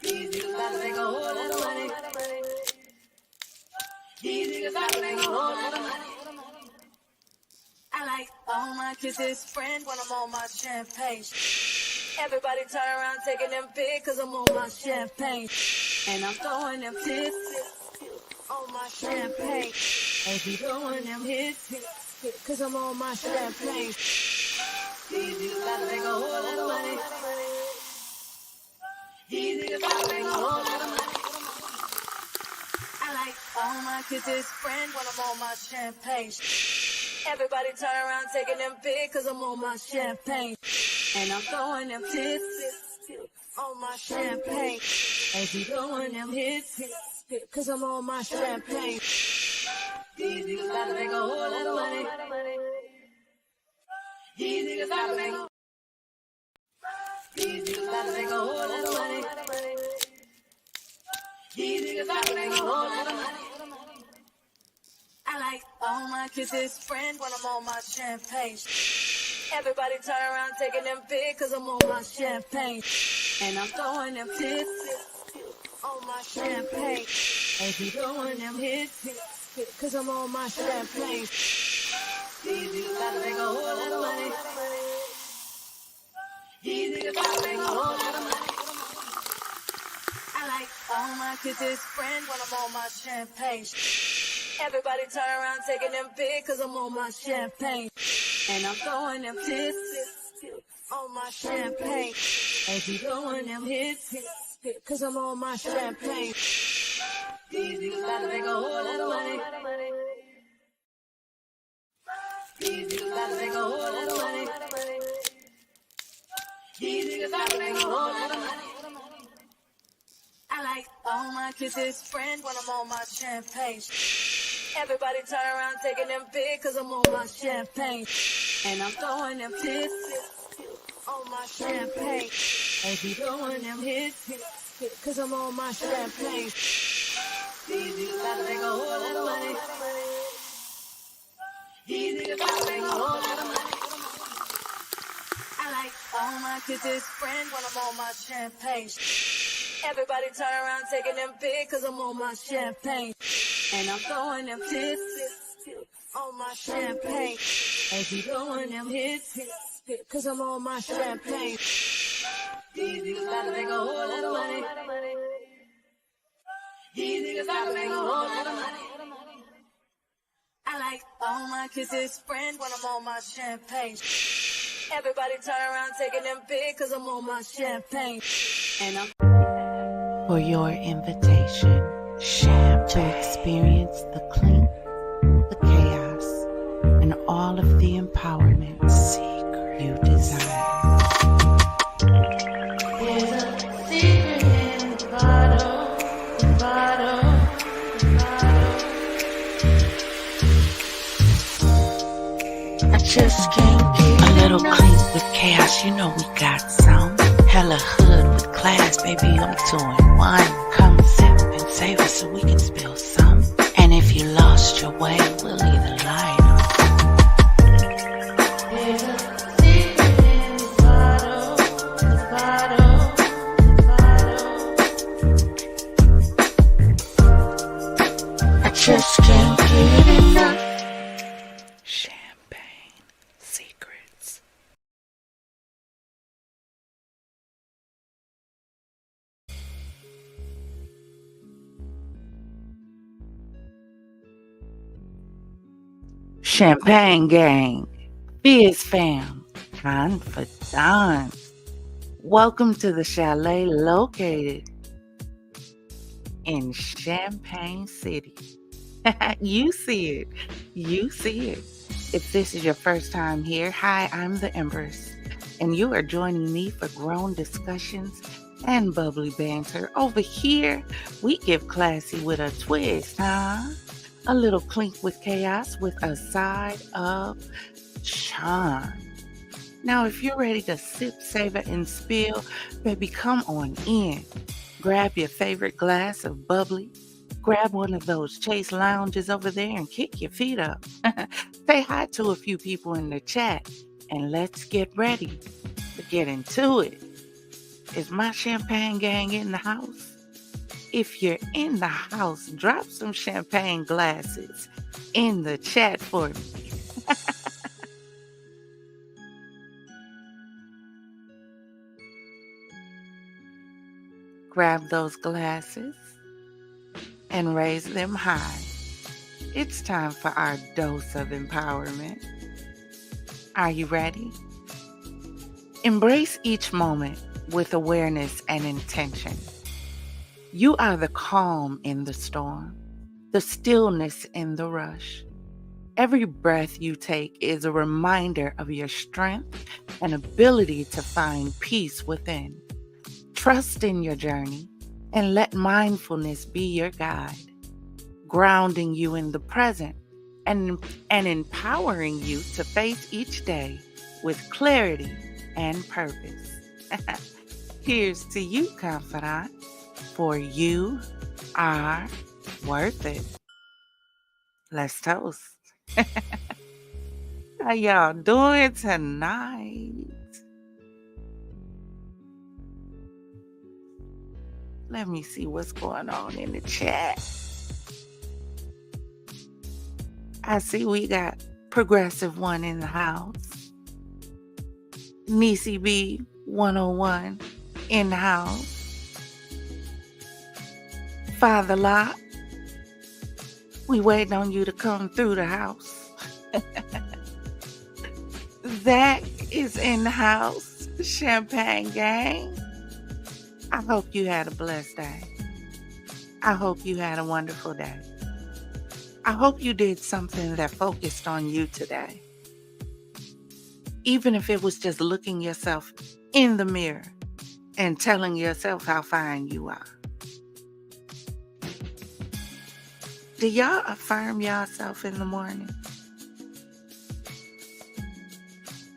These niggas about to make a whole lot of money. These niggas about to make a whole lot of money. I like all my kisses, friend, when I'm on my champagne. Everybody turn around taking them big, cause I'm on my champagne. And I'm throwing them hits on my champagne. And be throwing them hits, cause I'm on my champagne. These niggas about to make a whole lot of money. These niggas about to make a whole lot of money. I like all my kisses, friend, when I'm on my champagne. Everybody turn around taking them big, cause I'm on my champagne. And I'm throwing them hits on my champagne. And be throwing them hits, cause I'm on my champagne. These niggas about to make a whole lot of money. These niggas about to make a These niggas about to make a whole lot of money. These niggas about to make a whole lot of money. I like all my kisses, friend, when I'm on my champagne. Everybody turn around taking them big, cause I'm on my champagne. And I'm throwing them hits on my champagne. And be throwing them hits, cause I'm on my champagne. These niggas about to make a whole lot of money. These niggas about to make a whole lot of money. I like all my kisses, friend, when I'm on my champagne. Everybody turn around taking them big, cause I'm on my champagne. And I'm throwing them hits on my champagne. And be throwing them hits, cause I'm on my champagne. These niggas about to make a whole lot of money. These niggas about to make a whole lot of money. These niggas about to make a whole lot of money. I like all my kisses, friend, when I'm on my champagne. Everybody turn around taking them big, cause I'm on my champagne. And I'm throwing them hits on my champagne. And be throwing them hits, cause I'm on my champagne. These niggas about to make a whole lot of money. These niggas about to make a whole lot of money. I like all my kisses, friend, when I'm on my champagne. Everybody turn around taking them big, cause I'm on my champagne. And I'm throwing them hits on my champagne. And be throwing them hits, cause I'm on my champagne. These niggas about to make a whole lot of money. These niggas about to make a whole lot of money. I like all my kisses, friend, when I'm on my champagne. Everybody turn around taking them big, cause I'm on my champagne. And I'm for your invitation to experience the clink, the chaos, and all of the empowerment you desire. There's a secret in the bottle, the bottle, the bottle. I just can't get A little clink with chaos, you know we got some. Hella hood with class, baby, I'm doing one. Come sip and savor so we can spill some. And if you lost your way, we'll leave the light on. There's a secret in the bottle, the bottle, the bottle. I just can't get enough. Champagne secrets. Champagne gang, FizzFam, Confidante. Welcome to the chalet located in Champagne City. You see it. You see it. If this is your first time here, hi, I'm the Empress, and you are joining me for grown discussions and bubbly banter. Over here, we get classy with a twist, huh? A little clink with chaos with a side of charm. Now, if you're ready to sip, savor, and spill, baby, come on in. Grab your favorite glass of bubbly. Grab one of those Chase lounges over there and kick your feet up. Say hi to a few people in the chat, and let's get ready to get into it. Is my champagne gang in the house? If you're in the house, drop some champagne glasses in the chat for me. Grab those glasses and raise them high. It's time for our dose of empowerment. Are you ready? Embrace each moment with awareness and intention. You are the calm in the storm, the stillness in the rush. Every breath you take is a reminder of your strength and ability to find peace within. Trust in your journey and let mindfulness be your guide, grounding you in the present and empowering you to face each day with clarity and purpose. Here's to you, Confidant, for you are worth it. Let's toast. How y'all doing tonight? Let me see what's going on in the chat. I see we got Progressive One in the house. Niecy B 101 in the house. Father Lot, we waiting on you to come through the house. Zach is in the house. Champagne gang. I hope you had a blessed day. I hope you had a wonderful day. I hope you did something that focused on you today. Even if it was just looking yourself in the mirror and telling yourself how fine you are. Do y'all affirm yourself in the morning?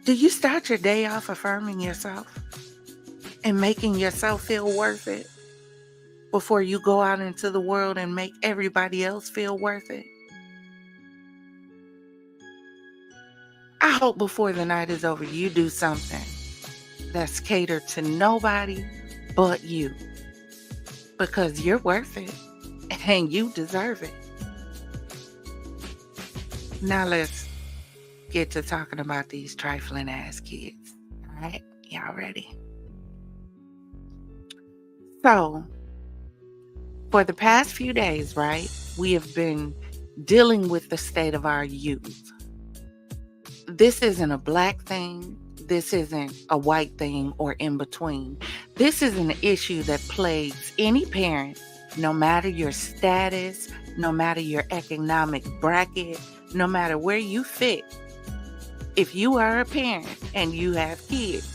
Do you start your day off affirming yourself and making yourself feel worth it before you go out into the world and make everybody else feel worth it? I hope before the night is over, you do something that's catered to nobody but you, because you're worth it and you deserve it. Now let's get to talking about these trifling ass kids. All right, y'all ready? So, for the past few days, right, we have been dealing with the state of our youth. This isn't a black thing. This isn't a white thing or in between. This is an issue that plagues any parent, no matter your status, no matter your economic bracket, no matter where you fit. If you are a parent and you have kids,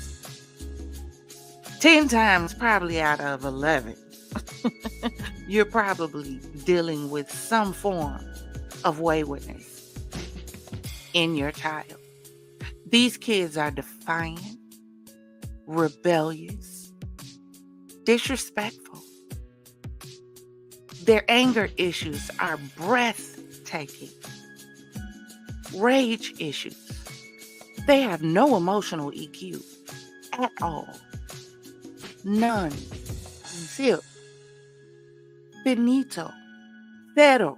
10 times probably out of 11, you're probably dealing with some form of waywardness in your child. These kids are defiant, rebellious, disrespectful. Their anger issues are breathtaking. Rage issues. They have no emotional EQ at all. None. Zip. Finito. Zero.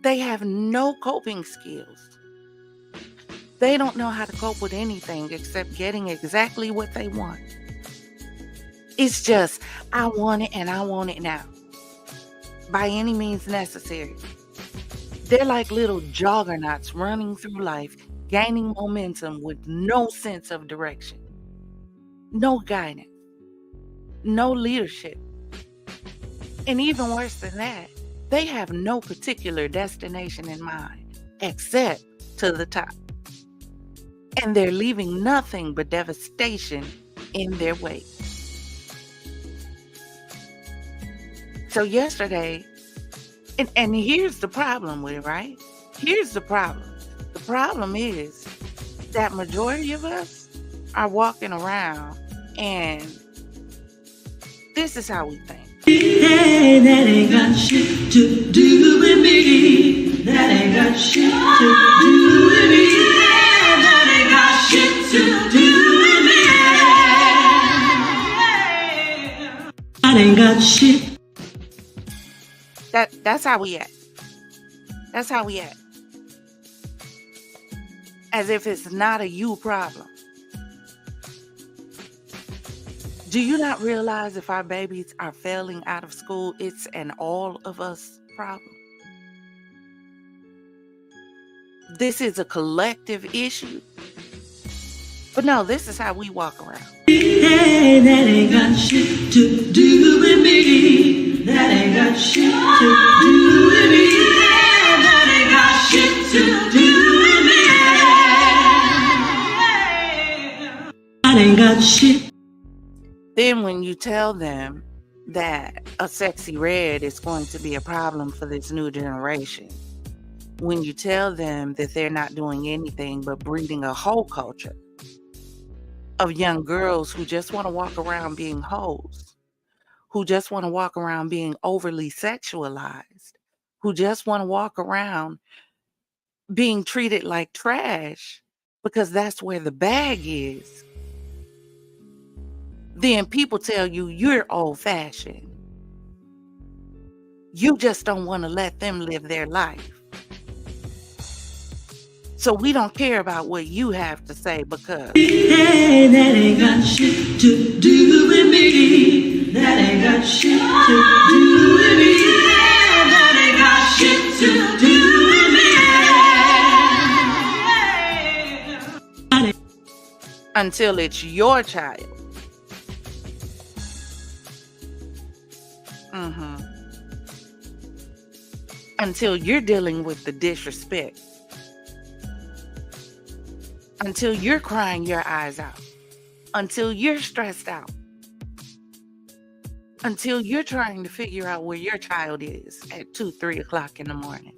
They have no coping skills. They don't know how to cope with anything except getting exactly what they want. It's just, I want it and I want it now. By any means necessary. They're like little juggernauts running through life, gaining momentum with no sense of direction, no guidance, no leadership. And even worse than that, they have no particular destination in mind, except to the top. And they're leaving nothing but devastation in their wake. So yesterday, and here's the problem with it, right? Here's the problem. The problem is that majority of us are walking around and this is how we think. Hey, that ain't got shit to do with me. That ain't got shit to do with me. That ain't got shit to do with me. That's how we act. That's how we act. As if it's not a you problem. Do you not realize if our babies are failing out of school, it's an all of us problem? This is a collective issue. But no, this is how we walk around. Hey, that ain't got shit to do with me. That ain't got shit to do with me. That ain't got shit to do with me. That ain't got shit. Then when you tell them that a sexy red is going to be a problem for this new generation, when you tell them that they're not doing anything but breeding a whole culture of young girls who just want to walk around being hoes, who just want to walk around being overly sexualized, who just want to walk around being treated like trash because that's where the bag is, then people tell you you're old-fashioned. You just don't want to let them live their life. So we don't care about what you have to say because Hey, that ain't got shit to do with me. That ain't got shit to do with me. That ain't got shit to do with me. until it's your child. Until you're dealing with the disrespect. Until you're crying your eyes out. Until you're stressed out. Until you're trying to figure out where your child is at 2, 3 o'clock in the morning.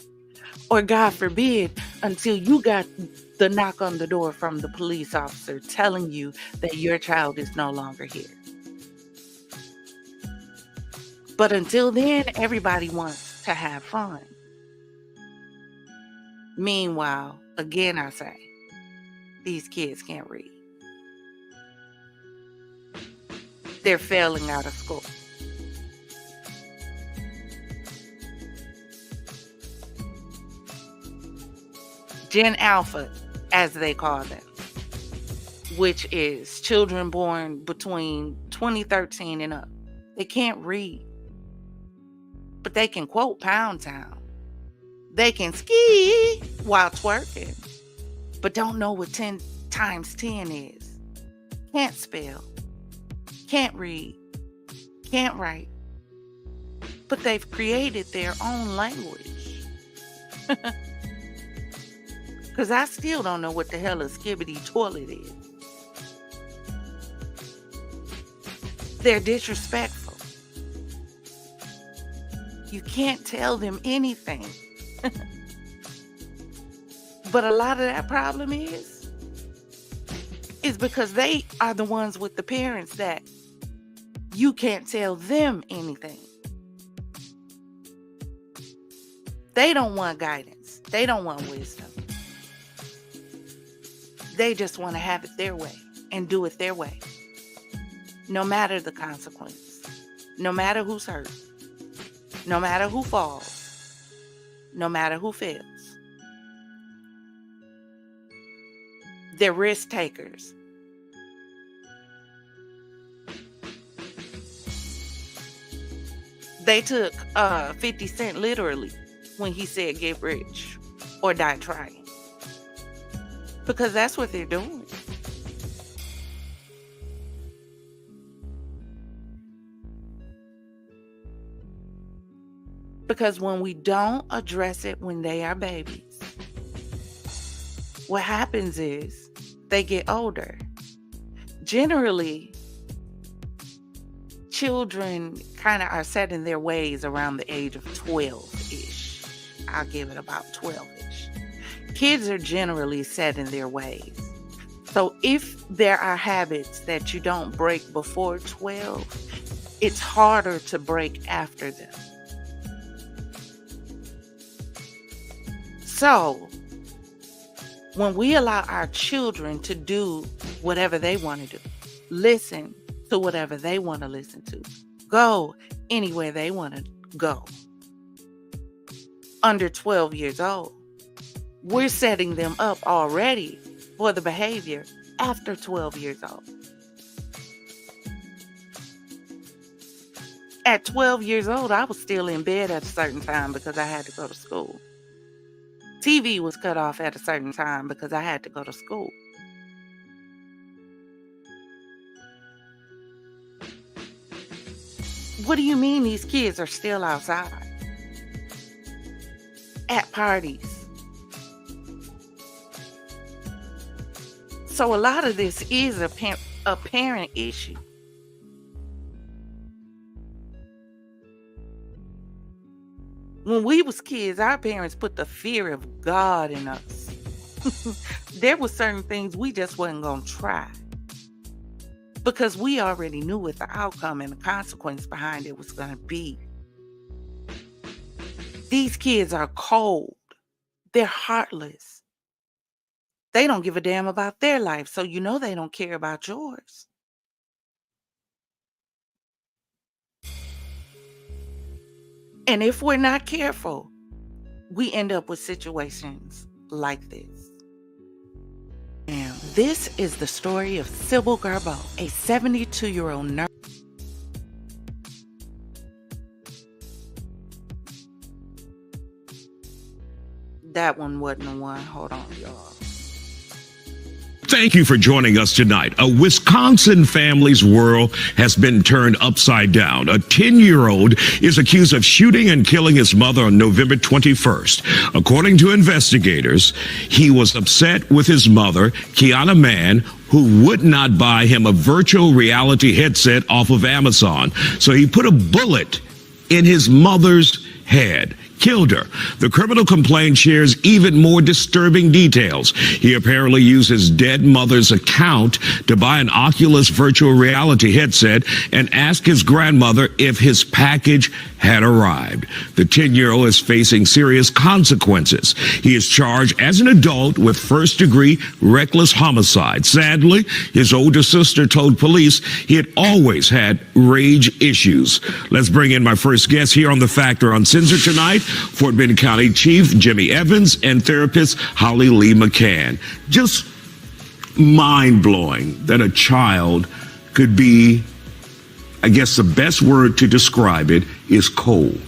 Or God forbid, until you got the knock on the door from the police officer telling you that your child is no longer here. But until then, everybody wants to have fun. Meanwhile, again I say, these kids can't read. They're failing out of school. Gen Alpha, as they call them, which is children born between 2013 and up. They can't read, but they can quote Pound Town. They can ski while twerking, but don't know what 10 times 10 is. Can't spell, can't read, can't write, but they've created their own language. Because I still don't know what the hell a skibbity toilet is. They're disrespectful. You can't tell them anything. But a lot of that problem is because they are the ones with the parents that you can't tell them anything. They don't want guidance. They don't want wisdom. They just want to have it their way and do it their way. No matter the consequence. No matter who's hurt. No matter who falls. No matter who fails. They're risk takers. They took 50 Cent literally when he said get rich or die trying. Because that's what they're doing. Because when we don't address it when they are babies, what happens is they get older. Generally, children kind of are set in their ways around the age of 12-ish. I'll give it about 12-ish. Kids are generally set in their ways. So if there are habits that you don't break before 12, it's harder to break after them. So when we allow our children to do whatever they want to do, listen to whatever they want to listen to, go anywhere they want to go, under 12 years old. We're setting them up already for the behavior after 12 years old. At 12 years old, I was still in bed at a certain time because I had to go to school. TV was cut off at a certain time because I had to go to school. What do you mean these kids are still outside? At parties. So a lot of this is a parent issue. When we was kids, our parents put the fear of God in us. There were certain things we just wasn't going to try. Because we already knew what the outcome and the consequence behind it was going to be. These kids are cold. They're heartless. They don't give a damn about their life, so you know they don't care about yours. And if we're not careful, we end up with situations like this. And this is the story of Sybil Garbeau, a 72-year-old nurse. That one wasn't the one. Hold on, y'all. Thank you for joining us tonight. A Wisconsin family's world has been turned upside down. A 10-year-old is accused of shooting and killing his mother on November 21st. According to investigators, he was upset with his mother, Kiana Mann, who would not buy him a virtual reality headset off of Amazon. So he put a bullet in his mother's head. Killed her. The criminal complaint shares even more disturbing details. He apparently used his dead mother's account to buy an Oculus virtual reality headset and ask his grandmother if his package had arrived. The 10-year-old is facing serious consequences. He is charged as an adult with first-degree reckless homicide. Sadly, his older sister told police he had always had rage issues. Let's bring in my first guest here on The Factor Uncensored tonight, Fort Bend County Chief Jimmy Evans and therapist Holly Lee McCann. Just mind-blowing that a child could be, I guess the best word to describe it is cold.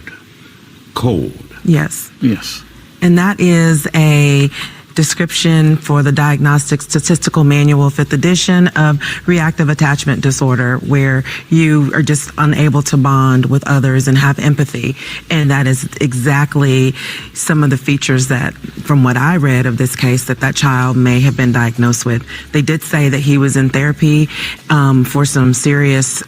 Cold. Yes. Yes. And that is a description for the Diagnostic Statistical Manual, 5th edition, of reactive attachment disorder, where you are just unable to bond with others and have empathy. And that is exactly some of the features that, from what I read of this case, that child may have been diagnosed with. They did say that he was in therapy for some serious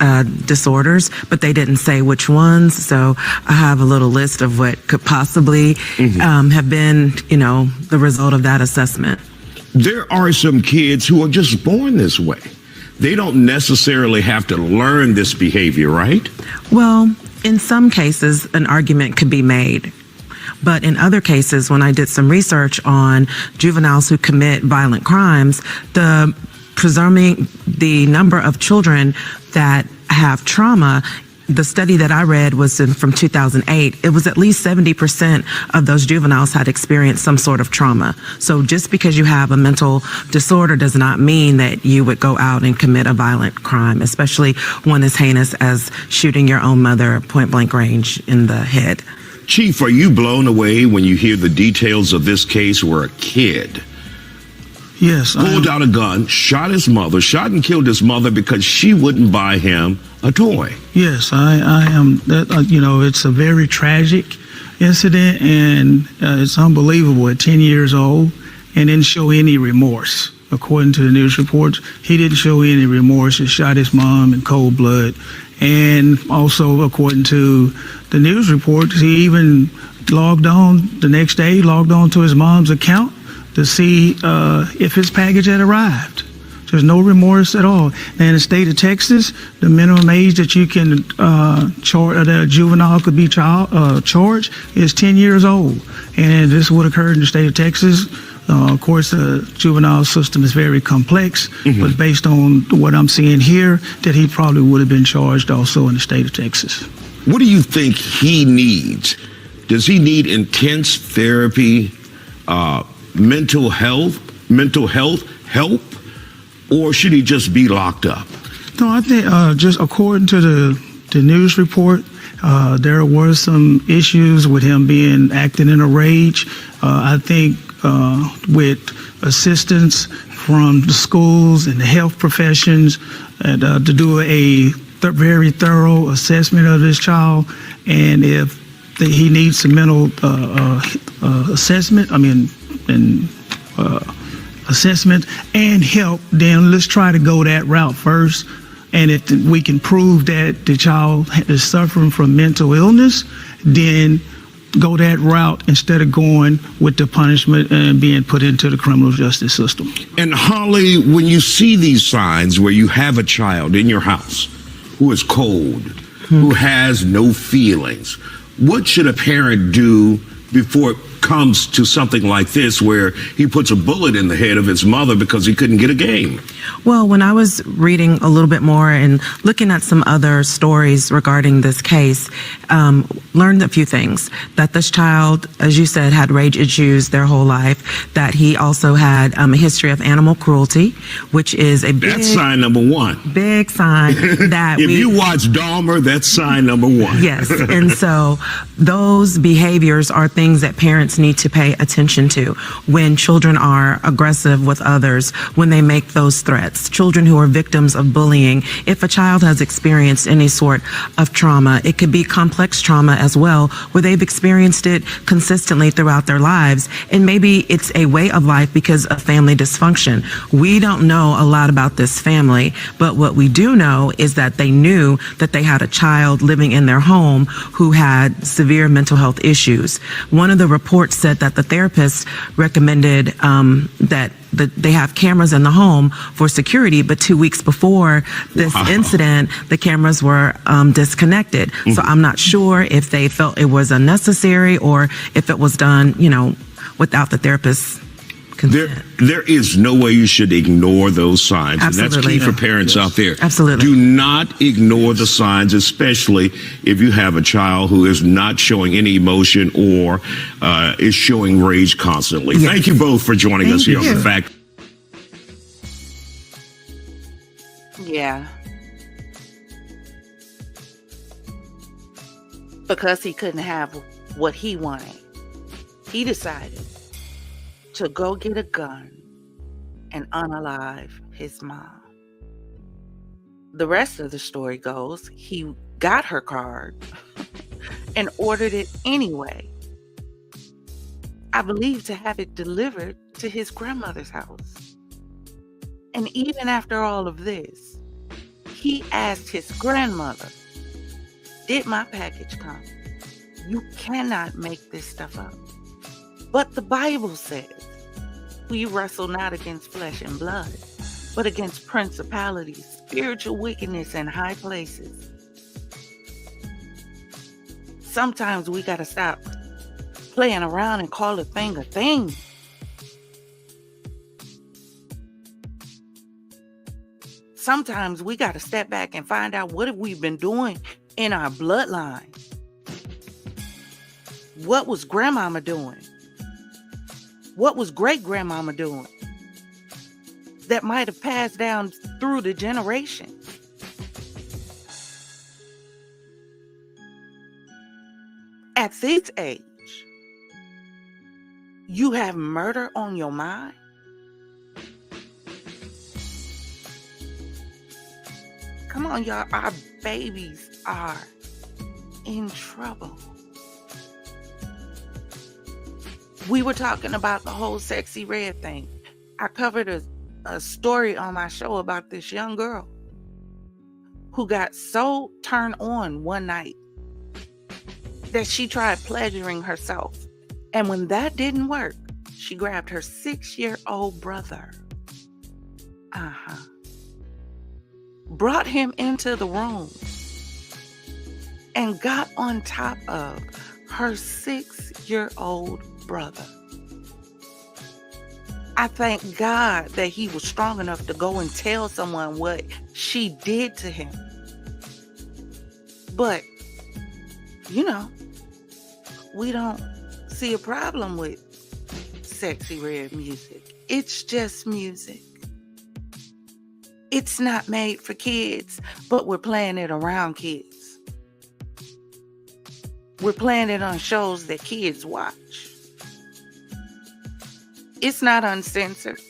disorders, but they didn't say which ones. So I have a little list of what could possibly have been, the result of that assessment. There are some kids who are just born this way. They don't necessarily have to learn this behavior, right? Well, in some cases, an argument could be made. But in other cases, when I did some research on juveniles who commit violent crimes, presuming the number of children that have trauma, the study that I read was from 2008. It was at least 70% of those juveniles had experienced some sort of trauma. So just because you have a mental disorder does not mean that you would go out and commit a violent crime, especially one as heinous as shooting your own mother point blank range in the head. Chief, are you blown away when you hear the details of this case where a kid Yes. pulled out a gun, shot his mother, shot and killed his mother because she wouldn't buy him a toy? Yes, I am. It's a very tragic incident, and it's unbelievable. At 10 years old, and didn't show any remorse. According to the news reports, he didn't show any remorse. He shot his mom in cold blood. And also, according to the news reports, he even logged on the next day, logged on to his mom's account to see if his package had arrived. There's no remorse at all. And in the state of Texas, the minimum age that you can that a juvenile could be charged is 10 years old. And this would occur in the state of Texas. Of course, the juvenile system is very complex, but based on what I'm seeing here, that he probably would have been charged also in the state of Texas. What do you think he needs Does he need intense therapy, mental health help, or should he just be locked up? No, I think just according to the news report, there were some issues with him acting in a rage. I think with assistance from the schools and the health professions and, to do a very thorough assessment of this child, and if he needs some mental assessment, assessment and help, then let's try to go that route first. And if we can prove that the child is suffering from mental illness, then go that route instead of going with the punishment and being put into the criminal justice system. And Holly, when you see these signs where you have a child in your house who is cold, who has no feelings, what should a parent do before it comes to something like this where he puts a bullet in the head of his mother because he couldn't get a game? Well, when I was reading a little bit more and looking at some other stories regarding this case, learned a few things. That this child, as you said, had rage issues their whole life. That he also had a history of animal cruelty, which is a big... That's sign number one. Big sign that if you watch Dahmer, that's sign number one. Yes, and so those behaviors are things that parents need to pay attention to when children are aggressive with others, when they make those threats. Children who are victims of bullying, if a child has experienced any sort of trauma, it could be complex trauma as well, where they've experienced it consistently throughout their lives, and maybe it's a way of life because of family dysfunction. We don't know a lot about this family, but what we do know is that they knew that they had a child living in their home who had severe mental health issues. One of the reports said that the therapist recommended that they have cameras in the home for security, but 2 weeks before this incident, the cameras were disconnected. So I'm not sure if they felt it was unnecessary or if it was done, without the therapist's consent. There is no way you should ignore those signs. Absolutely. And that's key for parents out there. Absolutely. Do not ignore the signs, especially if you have a child who is not showing any emotion or is showing rage constantly. Yes. Thank you both for joining us here on The Fact. Yeah. Because he couldn't have what he wanted, he decided to go get a gun and unalive his mom. The rest of the story goes, he got her card and ordered it anyway. I believe to have it delivered to his grandmother's house. And even after all of this, he asked his grandmother, "Did my package come?" You cannot make this stuff up. But the Bible says, we wrestle not against flesh and blood, but against principalities, spiritual wickedness in high places. Sometimes we got to stop playing around and call a thing a thing. Sometimes we got to step back and find out what have we been doing in our bloodline. What was grandmama doing? What was great-grandmama doing that might have passed down through the generation? At this age, you have murder on your mind? Come on, y'all. Our babies are in trouble. We were talking about the whole Sexy Red thing. I covered a story on my show about this young girl who got so turned on one night that she tried pleasuring herself. And when that didn't work, she grabbed her 6-year-old brother. Brought him into the room and got on top of her 6-year-old brother. I thank God that he was strong enough to go and tell someone what she did to him. But, we don't see a problem with sexy red music. It's just music. It's not made for kids, but we're playing it around kids. We're playing it on shows that kids watch. It's not uncensored.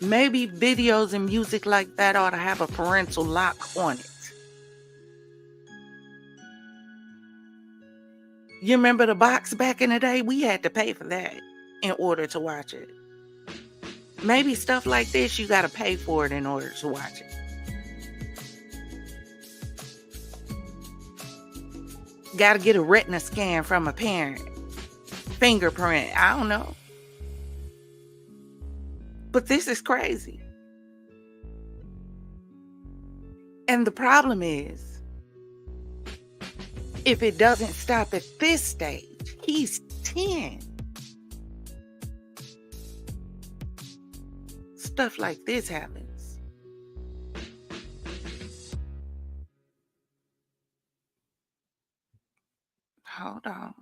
Maybe videos and music like that ought to have a parental lock on it. You remember the box back in the day? We had to pay for that in order to watch it. Maybe stuff like this, you got to pay for it in order to watch it. Got to get a retina scan from a parent. Fingerprint. I don't know. But this is crazy. And the problem is, if it doesn't stop at this stage, he's 10. Stuff like this happens. Hold on.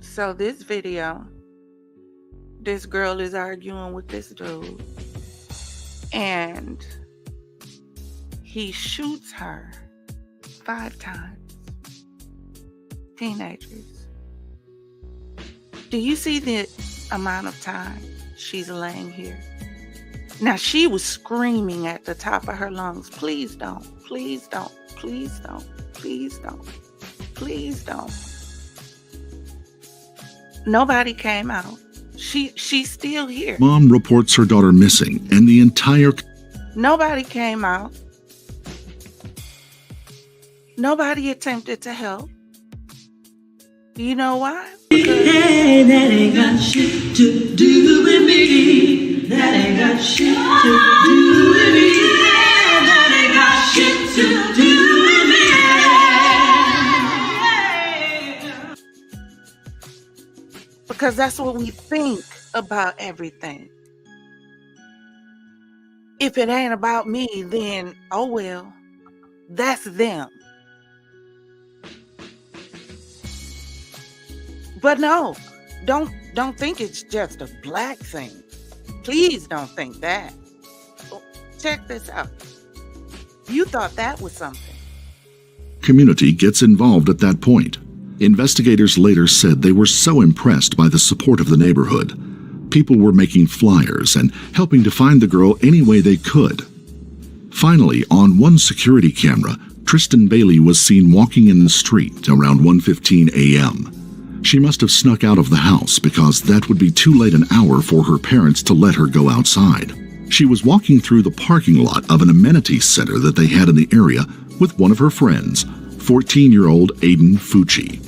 So this video, this girl is arguing with this dude, and he shoots her 5 times. Teenagers. Do you see the amount of time she's laying here? Now, she was screaming at the top of her lungs, please don't, please don't, please don't, please don't, please don't. Nobody came out. She's still here. Mom reports her daughter missing, and the entire... Nobody came out. Nobody attempted to help. You know why? Hey, that ain't got shit to do with me. That ain't got shit to do with me. That ain't got shit to do with me. Because that's what we think about everything. If it ain't about me, then, oh well, that's them. But no, don't think it's just a black thing. Please don't think that. Check this out. You thought that was something. community gets involved at that point. Investigators later said they were so impressed by the support of the neighborhood. People were making flyers and helping to find the girl any way they could. Finally, on one security camera, Tristan Bailey was seen walking in the street around 1:15 a.m. She must have snuck out of the house because that would be too late an hour for her parents to let her go outside. She was walking through the parking lot of an amenities center that they had in the area with one of her friends, 14-year-old Aiden Fucci.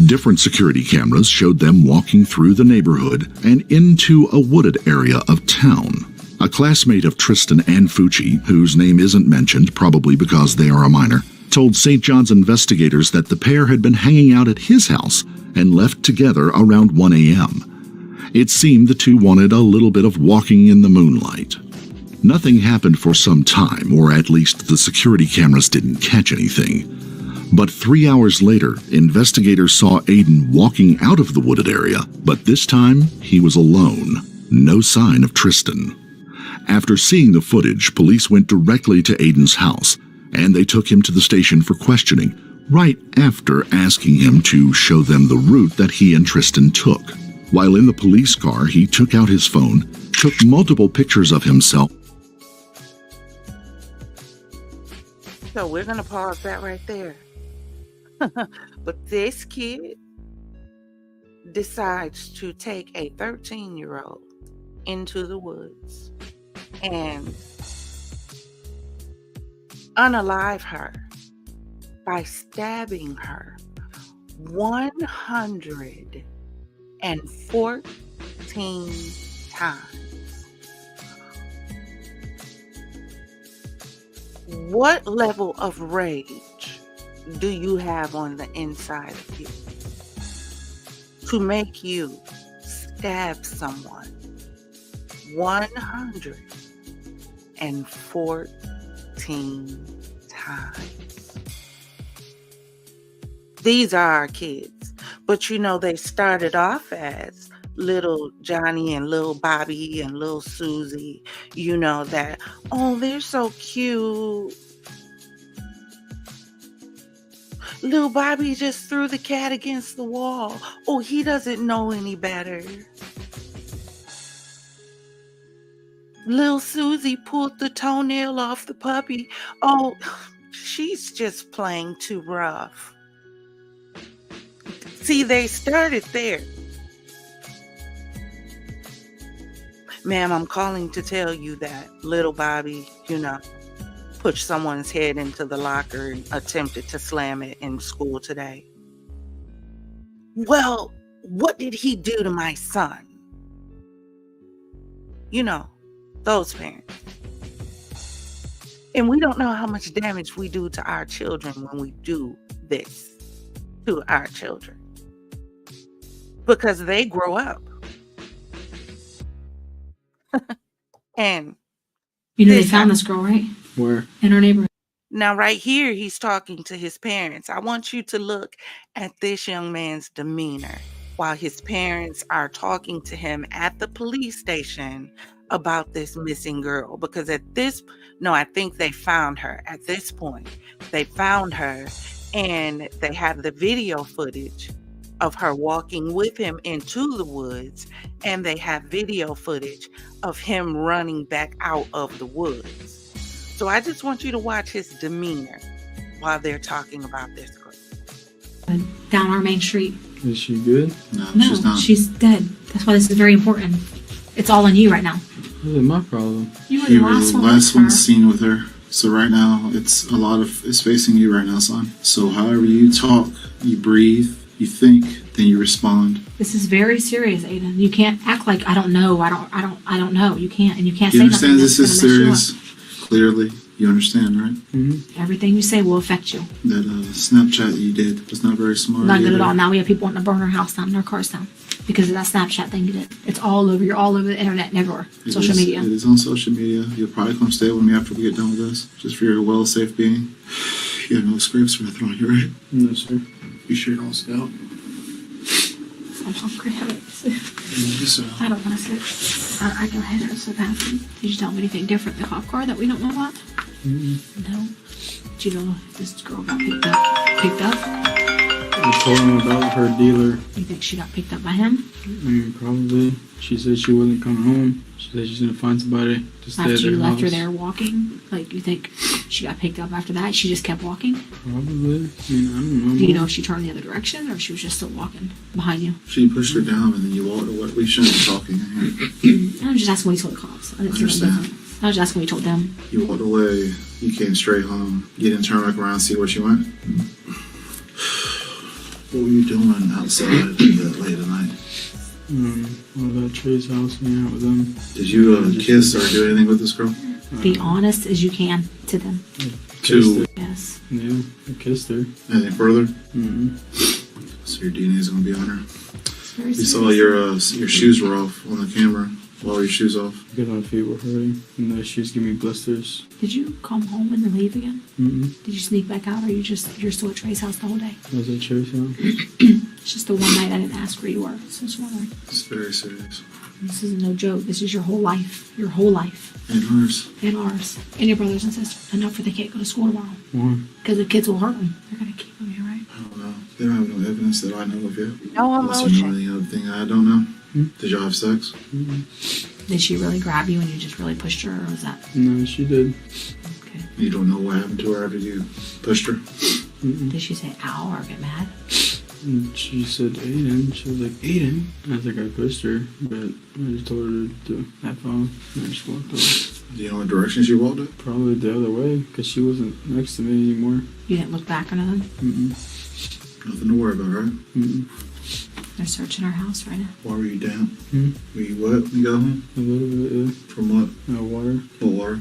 Different security cameras showed them walking through the neighborhood and into a wooded area of town. A classmate of Tristan and Fucci, whose name isn't mentioned, probably because they are a minor, told St. John's investigators that the pair had been hanging out at his house and left together around 1 a.m. It seemed the two wanted a little bit of walking in the moonlight. Nothing happened for some time, or at least the security cameras didn't catch anything. But 3 hours later, investigators saw Aiden walking out of the wooded area, but this time he was alone. No sign of Tristan. After seeing the footage, police went directly to Aiden's house, and they took him to the station for questioning, right after asking him to show them the route that he and Tristan took. While in the police car, he took out his phone, took multiple pictures of himself. So we're going to pause that right there. But this kid decides to take a 13-year-old into the woods and unalive her by stabbing her 114 times. What level of rage do you have on the inside of you to make you stabbed someone 114 times. These are our kids. But you know, they started off as little Johnny and little Bobby and little Susie. You know that, oh, they're so cute. Little Bobby just threw the cat against the wall. Oh, he doesn't know any better. Little Susie pulled the toenail off the puppy. Oh, she's just playing too rough. See, they started there. Ma'am, I'm calling to tell you that little Bobby, pushed someone's head into the locker and attempted to slam it in school today. Well, what did he do to my son? Those parents. And we don't know how much damage we do to our children when we do this to our children. Because they grow up. And they found this girl, right? Where? In our neighborhood. now right here, he's talking to his parents. I want you to look at this young man's demeanor while his parents are talking to him at the police station about this missing girl. Because I think they found her. At this point, they found her, and they have the video footage of her walking with him into the woods, and they have video footage of him running back out of the woods. So I just want you to watch his demeanor while they're talking about this girl. Down our main street. Is she good? No, No, she's not. she's dead. That's why this is very important. It's all on you right now. What is my problem? You were You the were last the one last with one her. seen with her. So right now, it's facing you right now, son. So however you talk, you breathe, you think, then you respond. This is very serious, Aiden. You can't act like I don't know. I don't know. You can't, and you can't You say understand nothing this that's is gonna mess serious? Clearly, you understand, right? you up. Everything you say will affect you. That Snapchat you did was not very smart. Not good either. at all. Now we have people wanting to burn our house down and our cars down because of that Snapchat thing you did. It's all over. You're all over the internet and everywhere. Social media. It is on social media. You'll probably come stay with me after we get done with this, just for your well, safe being. You have no scrapes or nothing on you, right? No, sir. You sure don't scout? I'm hungry. Yes, sir. I don't want to sit. I go ahead and so bad. Did you tell me anything different in the cop car that we don't know about? No. Did you know this girl got picked up? I told him about her dealer. You think she got picked up by him? Probably. She said she wasn't coming home. She said she's gonna find somebody to stay After at their you left her house. there walking? Like, you think she got picked up after that? She just kept walking? Probably. I don't know. Do you know if she turned the other direction or if she was just still walking behind you? She pushed her down and then you walked away. We shouldn't be talking in here. I'm just asking what you told the cops. I didn't say Understand. anything different. I was just asking what you told them. You walked away. You came straight home. You didn't turn back around and see where she went. What were you doing outside that late at night? I was at Trey's house hanging out with them. Did you kiss or do anything with this girl? Be honest as you can to them. Two. Yes. Yeah, I kissed her. Anything further? Mm-hmm. So your DNA is gonna be on her. It's very We serious. saw your shoes were off on the camera. Why were your shoes off? Because my feet were hurting, and the shoes give me blisters. Did you come home and then leave again? Mm-hmm. Did you sneak back out or you're still at Trey's house the whole day? I was at Trey's house. It's just the one night I didn't ask where you were. So I was wondering. It's very serious. This isn't no joke. This is your whole life. Your whole life. And ours. And ours. And your brothers and sisters. Enough for they can't go to school tomorrow. Why? Because the kids will hurt them. They're going to keep them here, right? I don't know. They don't have no evidence that I know of yet. No Unless you know emotion. any other thing I don't know. Did y'all have sex? Did she really grab you and you just really pushed her, or was that No, she did. okay? You don't know what happened to her after you pushed her? Did she say ow or get mad? And she said Aiden. She was like, Aiden? I think I pushed her, but I just told her to have fun, and I just walked away. Do you know what direction she walked up? Probably the other way, because she wasn't next to me anymore. You didn't look back or nothing? Nothing to worry about, right? They're searching our house right now. Why were you down? Hmm? Were you wet when you got home? A little bit, yeah. From what? Water. What water?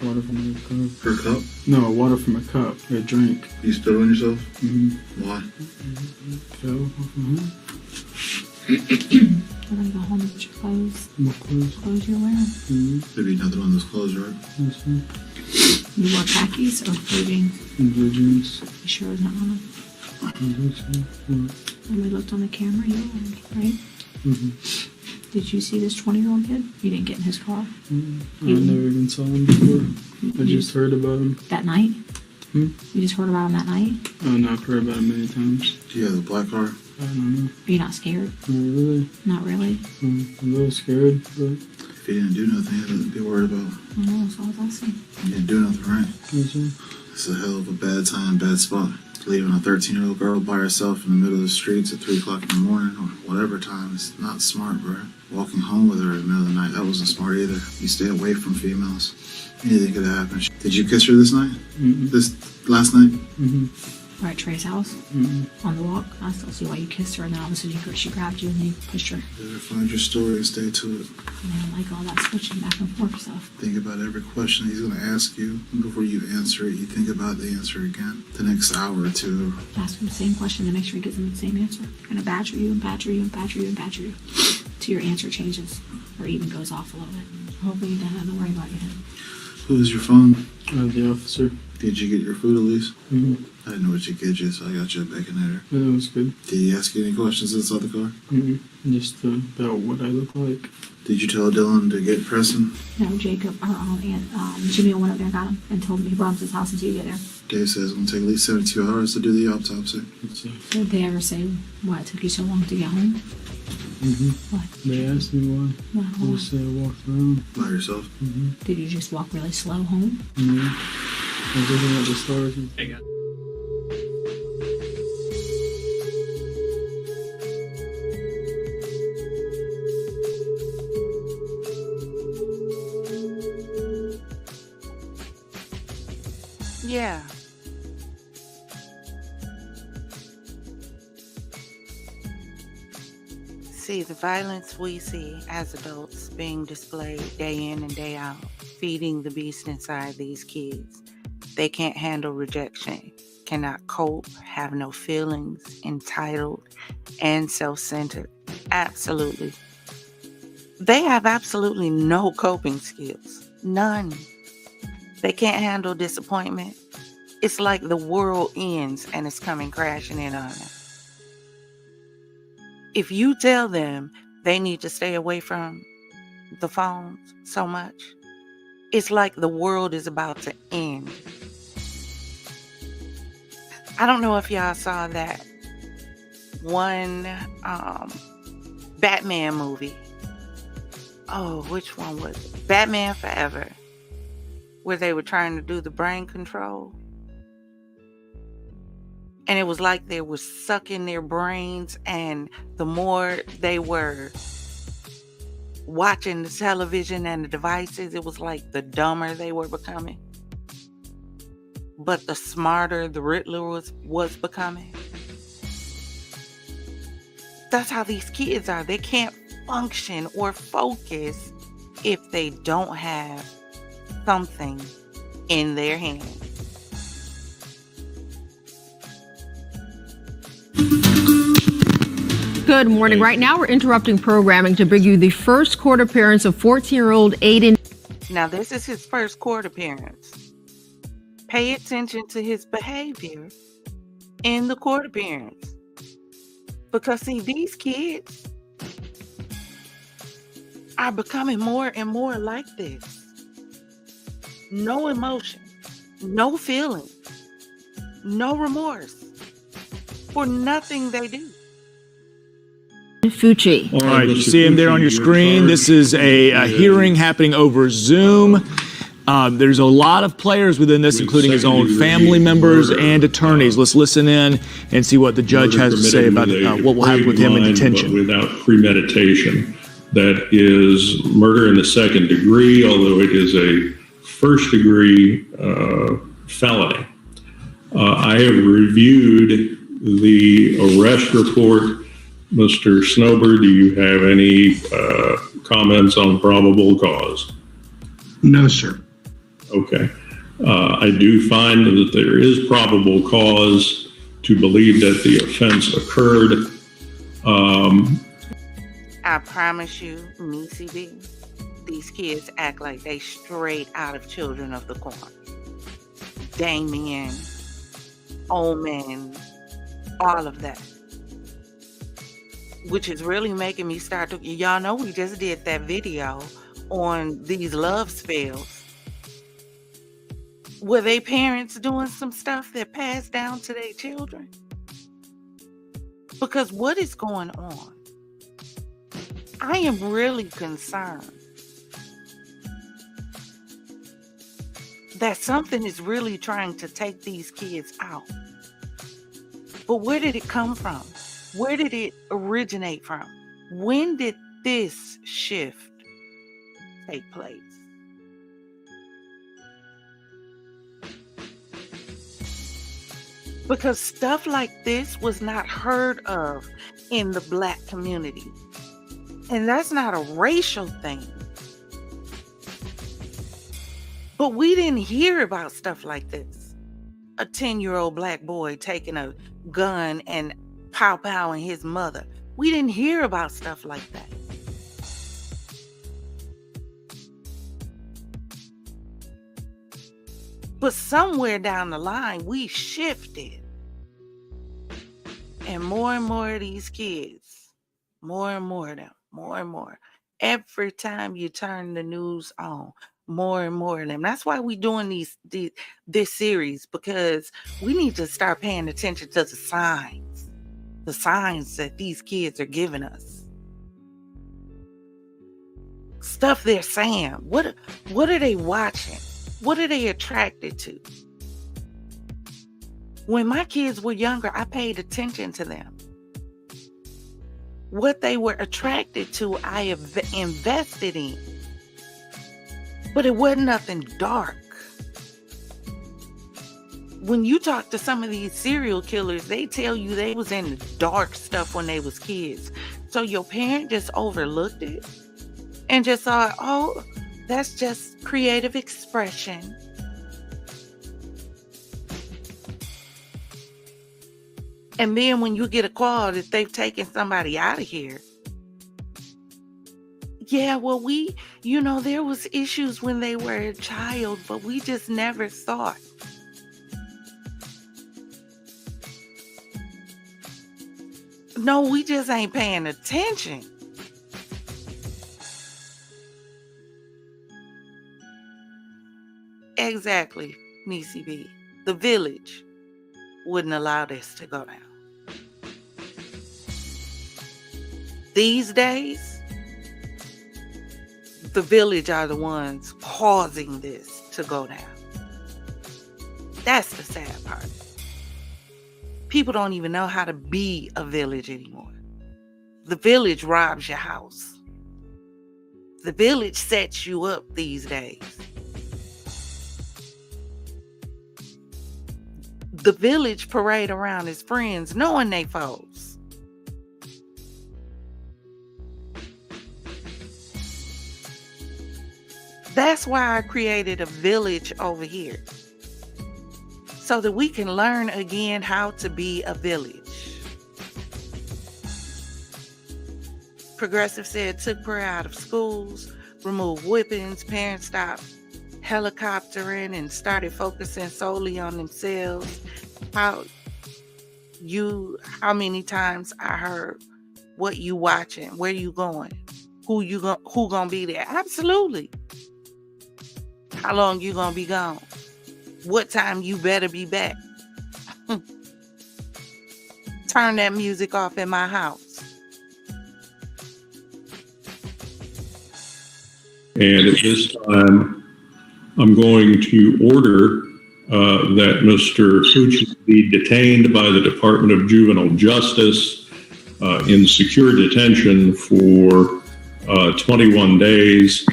Water from a cup. Her cup? No, water from a cup. A drink. You spit on yourself? Mm-hmm. Why? Fell off my hand. We're gonna go home and get your clothes. What clothes? Clothes you're wearing. There'd be nothing on those clothes, right? Yes, sir. You wore khakis or blue jeans? Blue jeans. You sure it's not on them? When we looked on the camera, you were wearing it, right? Did you see this 20-year-old kid? You didn't get in his car? I never even saw him before. I just heard about him. That night? You just heard about him that night? Oh, no, I've heard about him many times. Do you have the black car? I don't know. Are you not scared? Not really. Not really? I'm a little scared, but If you didn't do nothing, you had to be worried about. I know, that's all I was asking. You didn't do nothing, right? yes, sir. It's a hell of a bad time, bad spot. Leaving a 13-year-old girl by herself in the middle of the streets at 3 o'clock in the morning or whatever time is not smart, bro. Walking home with her in the middle of the night, that wasn't smart either. You stay away from females. Anything could happen. Did you kiss her this night? This last night? We're at Trey's house on the walk. I still see why you kissed her, and then all of a sudden she grabbed you and you pushed her. Better find your story and stay to it. And I don't like all that switching back and forth stuff. Think about every question he's going to ask you. And before you answer it, you think about the answer again. The next hour or two. Ask him the same question to make sure he gives him the same answer. You're gonna badger you and badger you and badger you and badger you till your answer changes or even goes off a little bit. Hopefully you don't have to worry about you. Who is your phone? The officer. Did you get your food at least? I didn't know what you get you, so I got you a baconator. Yeah, that was good. Did he ask you any questions inside the car? Just about what I look like. Did you tell Dylan to get Preston? No, Jacob, Jimmy went up there and got him and told him he brought him to his house until you get there. Dave says it's going to take at least 72 hours to do the autopsy. Did they ever say why it took you so long to get home? What? They asked me why. Why? I just said I walked around. By yourself? Did you just walk really slow home? I was looking at the stars. And Yeah. See, the violence we see as adults being displayed day in and day out, feeding the beast inside these kids. They can't handle rejection, cannot cope, have no feelings, entitled, and self-centered. Absolutely. They have absolutely no coping skills. None. They can't handle disappointment. It's like the world ends and it's coming crashing in on them. If you tell them they need to stay away from the phones so much, it's like the world is about to end. I don't know if y'all saw that one Batman movie. Oh, which one was it? Batman Forever, where they were trying to do the brain control. And it was like they were sucking their brains, and the more they were watching the television and the devices, it was like the dumber they were becoming. But the smarter the Riddler was becoming. That's how these kids are. They can't function or focus if they don't have something in their hand. Good morning. Right now, we're interrupting programming to bring you the first court appearance of 14-year-old Aiden. Now, this is his first court appearance. Pay attention to his behavior in the court appearance. Because, see, these kids are becoming more and more like this. No emotion, no feeling, no remorse for nothing they do. Fucci. All right, you see him there on your screen. This is a hearing happening over Zoom. There's a lot of players within this, including his own family members and attorneys. Let's listen in and see what the judge has to say about what will happen with him in detention. Without premeditation. That is murder in the second degree, although it is a first degree felony. I have reviewed the arrest report. Mr. Snober, do you have any comments on probable cause? No, sir. Okay. I do find that there is probable cause to believe that the offense occurred. I promise you, Niecy B, these kids act like they straight out of Children of the Corn. Damien, Omen, all of that. Which is really making me start to, y'all know we just did that video on these love spells. Were they parents doing some stuff that passed down to their children? Because what is going on? I am really concerned that something is really trying to take these kids out. But where did it come from? Where did it originate from? When did this shift take place? Because stuff like this was not heard of in the Black community. And that's not a racial thing. But we didn't hear about stuff like this. A 10-year-old Black boy taking a gun and pow-powing his mother. We didn't hear about stuff like that. But somewhere down the line, we shifted. And more of these kids, more and more of them, more and more. Every time you turn the news on, more and more of them. That's why we're doing this series, because we need to start paying attention to the signs that these kids are giving us. Stuff they're saying. What are they watching? What are they attracted to? When my kids were younger, I paid attention to them. What they were attracted to, I invested in. But it wasn't nothing dark. When you talk to some of these serial killers, they tell you they was in the dark stuff when they was kids. So your parent just overlooked it and just thought, oh, that's just creative expression. And then when you get a call that they've taken somebody out of here, yeah, well, there was issues when they were a child, but we just never thought. No, we just ain't paying attention. Exactly, Niecy B. The village wouldn't allow this to go down. These days, the village are the ones causing this to go down. That's the sad part. People don't even know how to be a village anymore. The village robs your house. The village sets you up these days. The village parade around his friends knowing they foes. That's why I created a village over here. So that we can learn again how to be a village. Progressive said took prayer out of schools, removed whippings, parents stopped helicoptering and started focusing solely on themselves. How many times I heard, what you watching, where you going, who gonna be there? Absolutely. How long you gonna be gone? What time you better be back? Turn that music off in my house. And at this time, I'm going to order that Mr. Fucci be detained by the Department of Juvenile Justice in secure detention for 21 days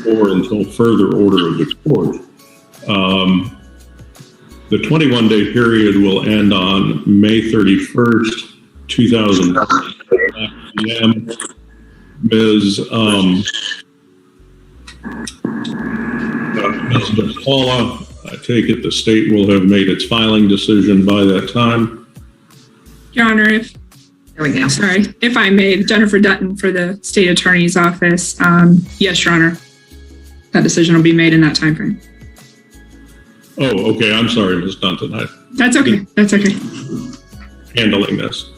or until further order of the court. The 21-day period will end on May 31st, 2019. Ms. Paula, I take it the state will have made its filing decision by that time. Your Honor, There we go. Sorry, if I may, Jennifer Dutton for the State Attorney's Office. Yes, Your Honor, that decision will be made in that time frame. Oh, okay. I'm sorry, Ms. Dunton. That's okay. That's okay. Handling this.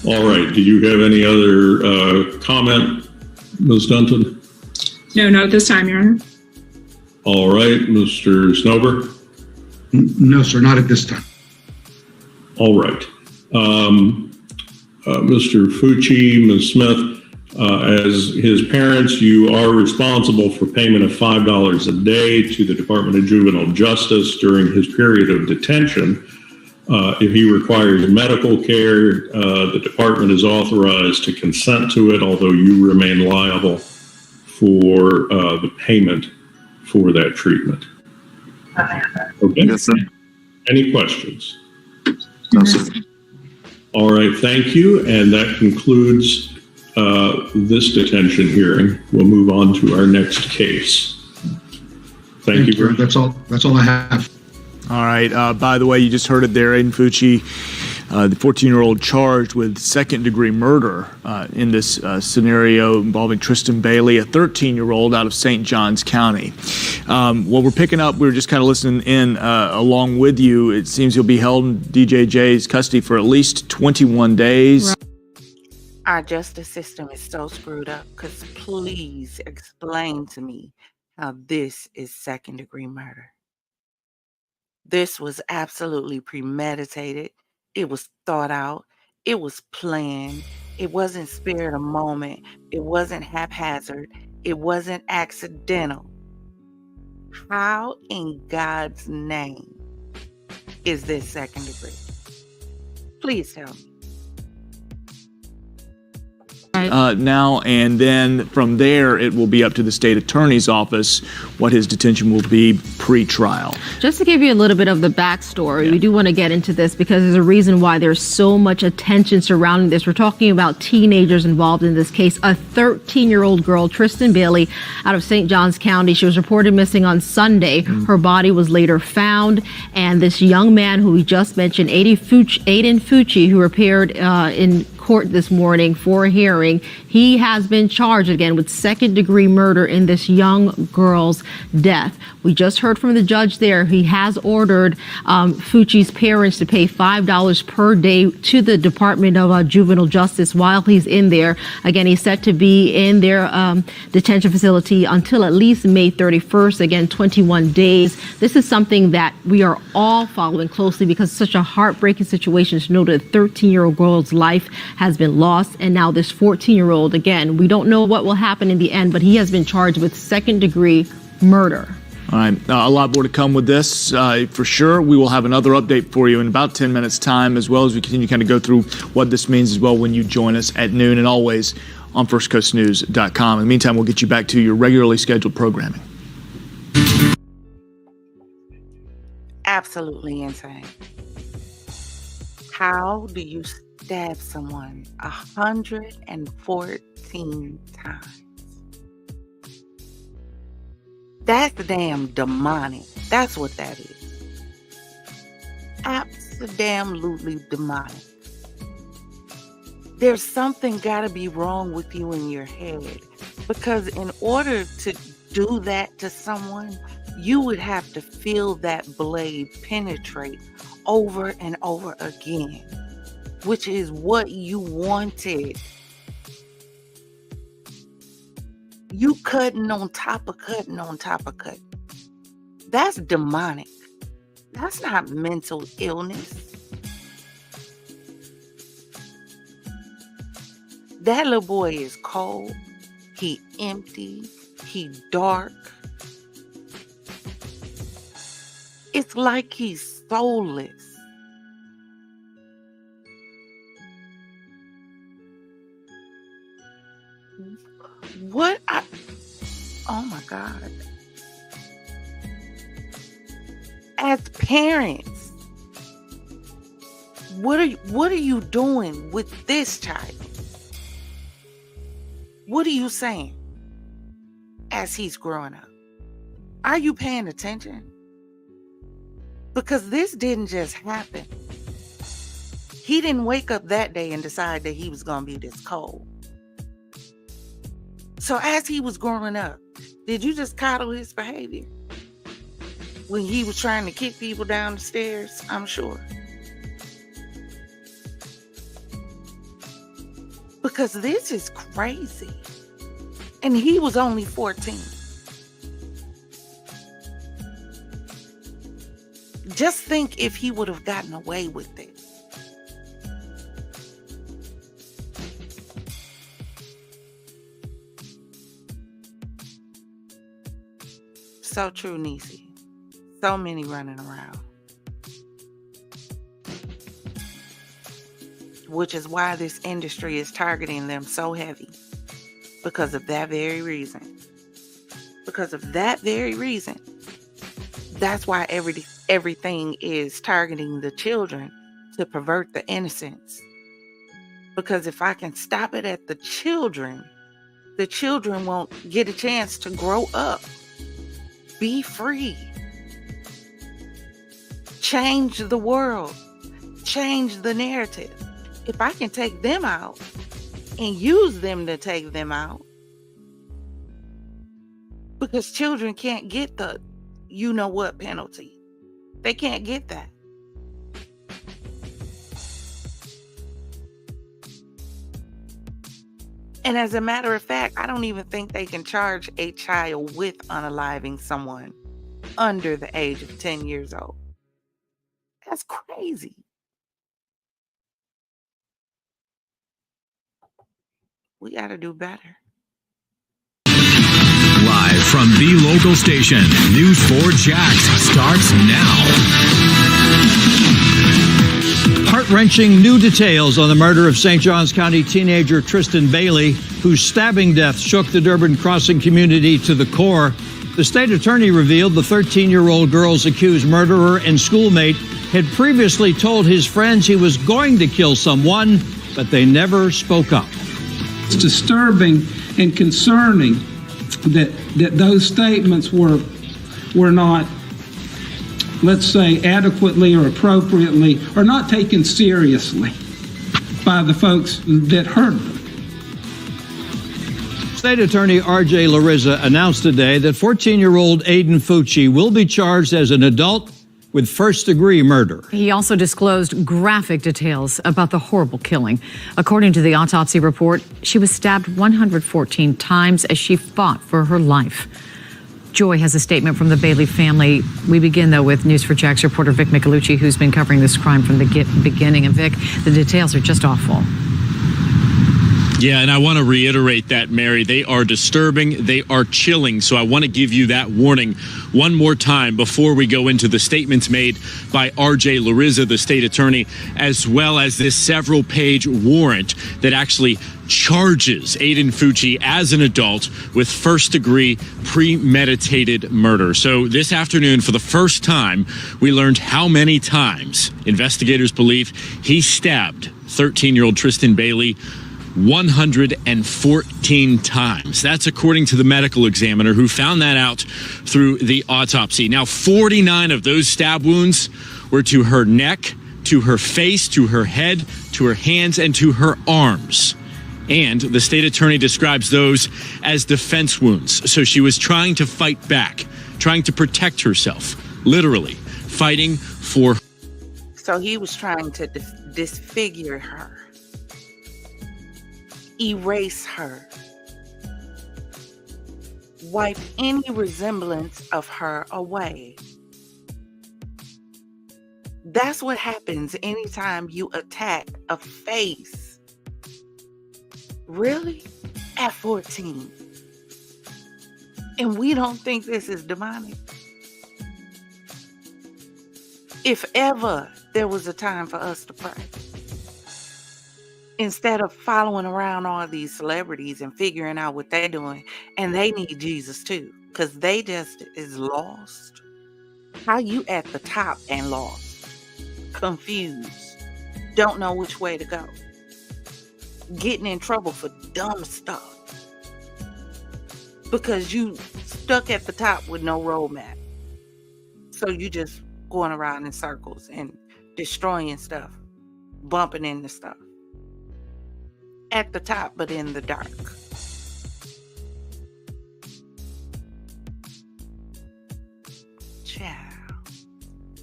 All right. Do you have any other comment, Ms. Dunton? No, not at this time, Your Honor. All right, Mr. Snover? No, sir, not at this time. All right. Mr. Fucci, Ms. Smith, as his parents, you are responsible for payment of $5 a day to the Department of Juvenile Justice during his period of detention. If he requires medical care, the department is authorized to consent to it, although you remain liable for the payment for that treatment. Okay. Yes, sir. Any questions? No, sir. All right, thank you. And that concludes this detention hearing. We'll move on to our next case. Thank you very much. That's all I have. All right. By the way, you just heard it there, Aiden Fucci, the 14-year-old charged with second-degree murder in this scenario involving Tristan Bailey, a 13-year-old out of St. Johns County. What we're picking up, we were just kind of listening in along with you. It seems he'll be held in DJJ's custody for at least 21 days. Our justice system is so screwed up because please explain to me how this is second-degree murder. This was absolutely premeditated. It was thought out. It was planned. It wasn't spirit of moment. It wasn't haphazard. It wasn't accidental. How in God's name is this second degree? Please tell me. Now and then from there, it will be up to the state attorney's office what his detention will be pre-trial. Just to give you a little bit of the backstory, we do want to get into this because there's a reason why there's so much attention surrounding this. We're talking about teenagers involved in this case. A 13-year-old girl, Tristan Bailey, out of St. Johns County. She was reported missing on Sunday. Her body was later found. And this young man who we just mentioned, Aiden Fucci, who appeared in court this morning for a hearing, he has been charged again with second-degree murder in this young girl's death. We just heard from the judge there. He has ordered Fucci's parents to pay $5 per day to the Department of Juvenile Justice while he's in there. Again, he's set to be in their detention facility until at least May 31st. Again, 21 days. This is something that we are all following closely because it's such a heartbreaking situation to know that a 13-year-old girl's life has been lost, and now this 14-year-old, again, we don't know what will happen in the end, but he has been charged with second-degree murder. All right, a lot more to come with this for sure. We will have another update for you in about 10 minutes time, as well as we continue to kind of go through what this means as well when you join us at noon, and always on firstcoastnews.com. In the meantime, we'll get you back to your regularly scheduled programming. Absolutely insane. How do you stab someone 114 times? That's damn demonic. That's what that is. Absolutely demonic. There's something gotta be wrong with you in your head, because in order to do that to someone, you would have to feel that blade penetrate over and over again, which is what you wanted. You cutting on top of cutting on top of cutting. That's demonic. That's not mental illness. That little boy is cold. He empty. He dark. It's like he's soulless. Oh my God. As parents, what are you doing with this child? What are you saying as he's growing up? Are you paying attention? Because this didn't just happen. He didn't wake up that day and decide that he was going to be this cold. So as he was growing up, did you just coddle his behavior? When he was trying to kick people down the stairs, I'm sure. Because this is crazy. And he was only 14. Just think if he would have gotten away with it. So true, Niecy. So many running around. Which is why this industry is targeting them so heavy. Because of that very reason. Because of that very reason. That's why everything is targeting the children to pervert the innocence. Because if I can stop it at the children won't get a chance to grow up. Be free. Change the world. Change the narrative. If I can take them out and use them to take them out, because children can't get the you know what penalty. They can't get that. And as a matter of fact, I don't even think they can charge a child with unaliving someone under the age of 10 years old. That's crazy. We got to do better. Live from the local station, News 4 Jax starts now. Heart-wrenching new details on the murder of St. Johns County teenager Tristan Bailey, whose stabbing death shook the Durban Crossing community to the core. The state attorney revealed the 13-year-old girl's accused murderer and schoolmate had previously told his friends he was going to kill someone, but they never spoke up. It's disturbing and concerning that those statements were not, let's say, adequately or appropriately, or not taken seriously by the folks that heard them. State Attorney R.J. Larissa announced today that 14-year-old Aiden Fucci will be charged as an adult with first-degree murder. He also disclosed graphic details about the horrible killing. According to the autopsy report, she was stabbed 114 times as she fought for her life. Joy has a statement from the Bailey family. We begin, though, with News 4 Jax reporter Vic Michelucci, who's been covering this crime from the beginning. And Vic, the details are just awful. Yeah, and I want to reiterate that, Mary. They are disturbing. They are chilling. So I want to give you that warning one more time before we go into the statements made by R.J. Larissa, the state attorney, as well as this several-page warrant that actually charges Aiden Fucci as an adult with first-degree premeditated murder. So this afternoon, for the first time, we learned how many times investigators believe he stabbed 13-year-old Tristan Bailey 114 times. That's according to the medical examiner who found that out through the autopsy. Now, 49 of those stab wounds were to her neck, to her face, to her head, to her hands, and to her arms. And the state attorney describes those as defense wounds. So she was trying to fight back, trying to protect herself, literally fighting for. So he was trying to disfigure her. Erase her. Wipe any resemblance of her away. That's what happens anytime you attack a face. Really? At 14. And we don't think this is demonic. If ever there was a time for us to pray, instead of following around all these celebrities and figuring out what they're doing, and they need Jesus too, because they just is lost. How you at the top and lost, confused, don't know which way to go, getting in trouble for dumb stuff because you stuck at the top with no roadmap. So you just going around in circles and destroying stuff. bumping into stuff. At the top, but in the dark.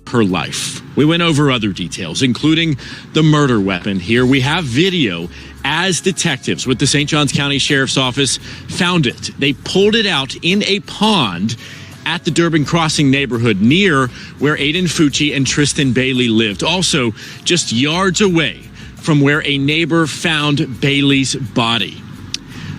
Her life. We went over other details, including the murder weapon. Here we have video as detectives with the St. Johns County Sheriff's Office found it. They pulled it out in a pond at the Durbin Crossing neighborhood near where Aiden Fucci and Tristan Bailey lived. Also, just yards away from where a neighbor found Bailey's body.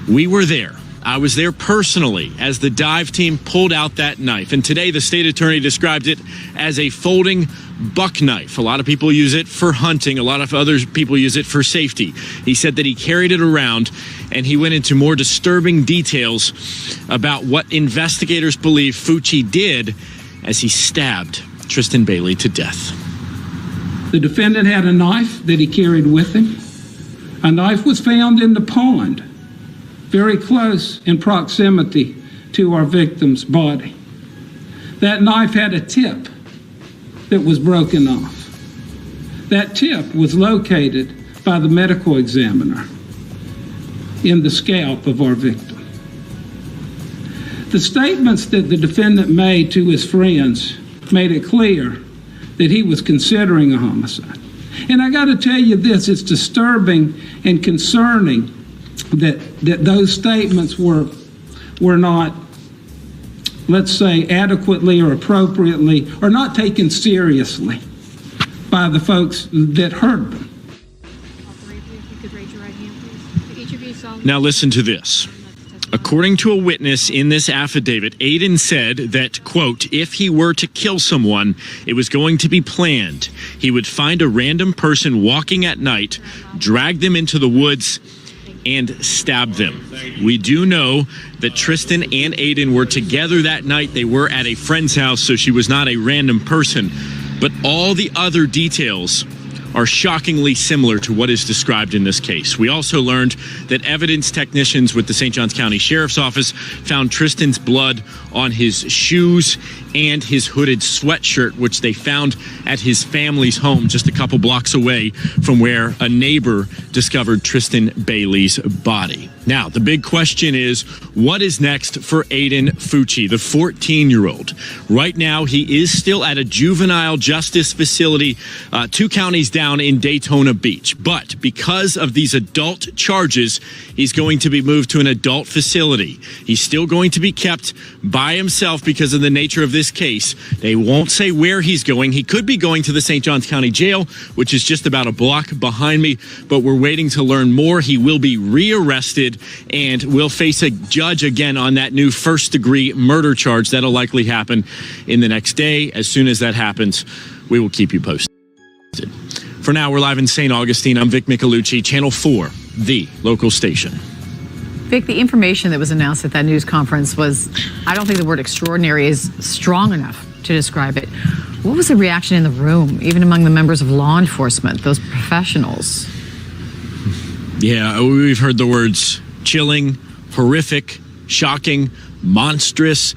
We were there. I was there personally as the dive team pulled out that knife. And today, the state attorney described it as a folding buck knife. A lot of people use it for hunting. A lot of other people use it for safety. He said that he carried it around, and he went into more disturbing details about what investigators believe Fucci did as he stabbed Tristan Bailey to death. The defendant had a knife that he carried with him. A knife was found in the pond, very close in proximity to our victim's body. That knife had a tip that was broken off. That tip was located by the medical examiner in the scalp of our victim. The statements that the defendant made to his friends made it clear that he was considering a homicide. And I got to tell you this, it's disturbing and concerning that those statements were not, let's say, adequately or appropriately, or not taken seriously by the folks that heard them. Now listen to this. According to a witness in this affidavit, Aiden said that, quote, if he were to kill someone, it was going to be planned. He would find a random person walking at night, drag them into the woods, and stab them. We do know that Tristan and Aiden were together that night. They were at a friend's house, so she was not a random person. But all the other details are shockingly similar to what is described in this case. We also learned that evidence technicians with the St. Johns County Sheriff's Office found Tristan's blood on his shoes and his hooded sweatshirt, which they found at his family's home just a couple blocks away from where a neighbor discovered Tristan Bailey's body. Now, the big question is, what is next for Aiden Fucci, the 14-year-old? Right now, he is still at a juvenile justice facility 2 counties down in Daytona Beach. But because of these adult charges, he's going to be moved to an adult facility. He's still going to be kept by himself because of the nature of this case. They won't say where he's going. He could be going to the St. Johns County Jail, which is just about a block behind me, but we're waiting to learn more. He will be rearrested and will face a judge again on that new first-degree murder charge. That'll likely happen in the next day. As soon as that happens, we will keep you posted. For now, we're live in St. Augustine. I'm Vic Micolucci, Channel 4, the local station. Vic, the information that was announced at that news conference was, I don't think the word extraordinary is strong enough to describe it. What was the reaction in the room, even among the members of law enforcement, those professionals? Yeah, we've heard the words chilling, horrific, shocking, monstrous.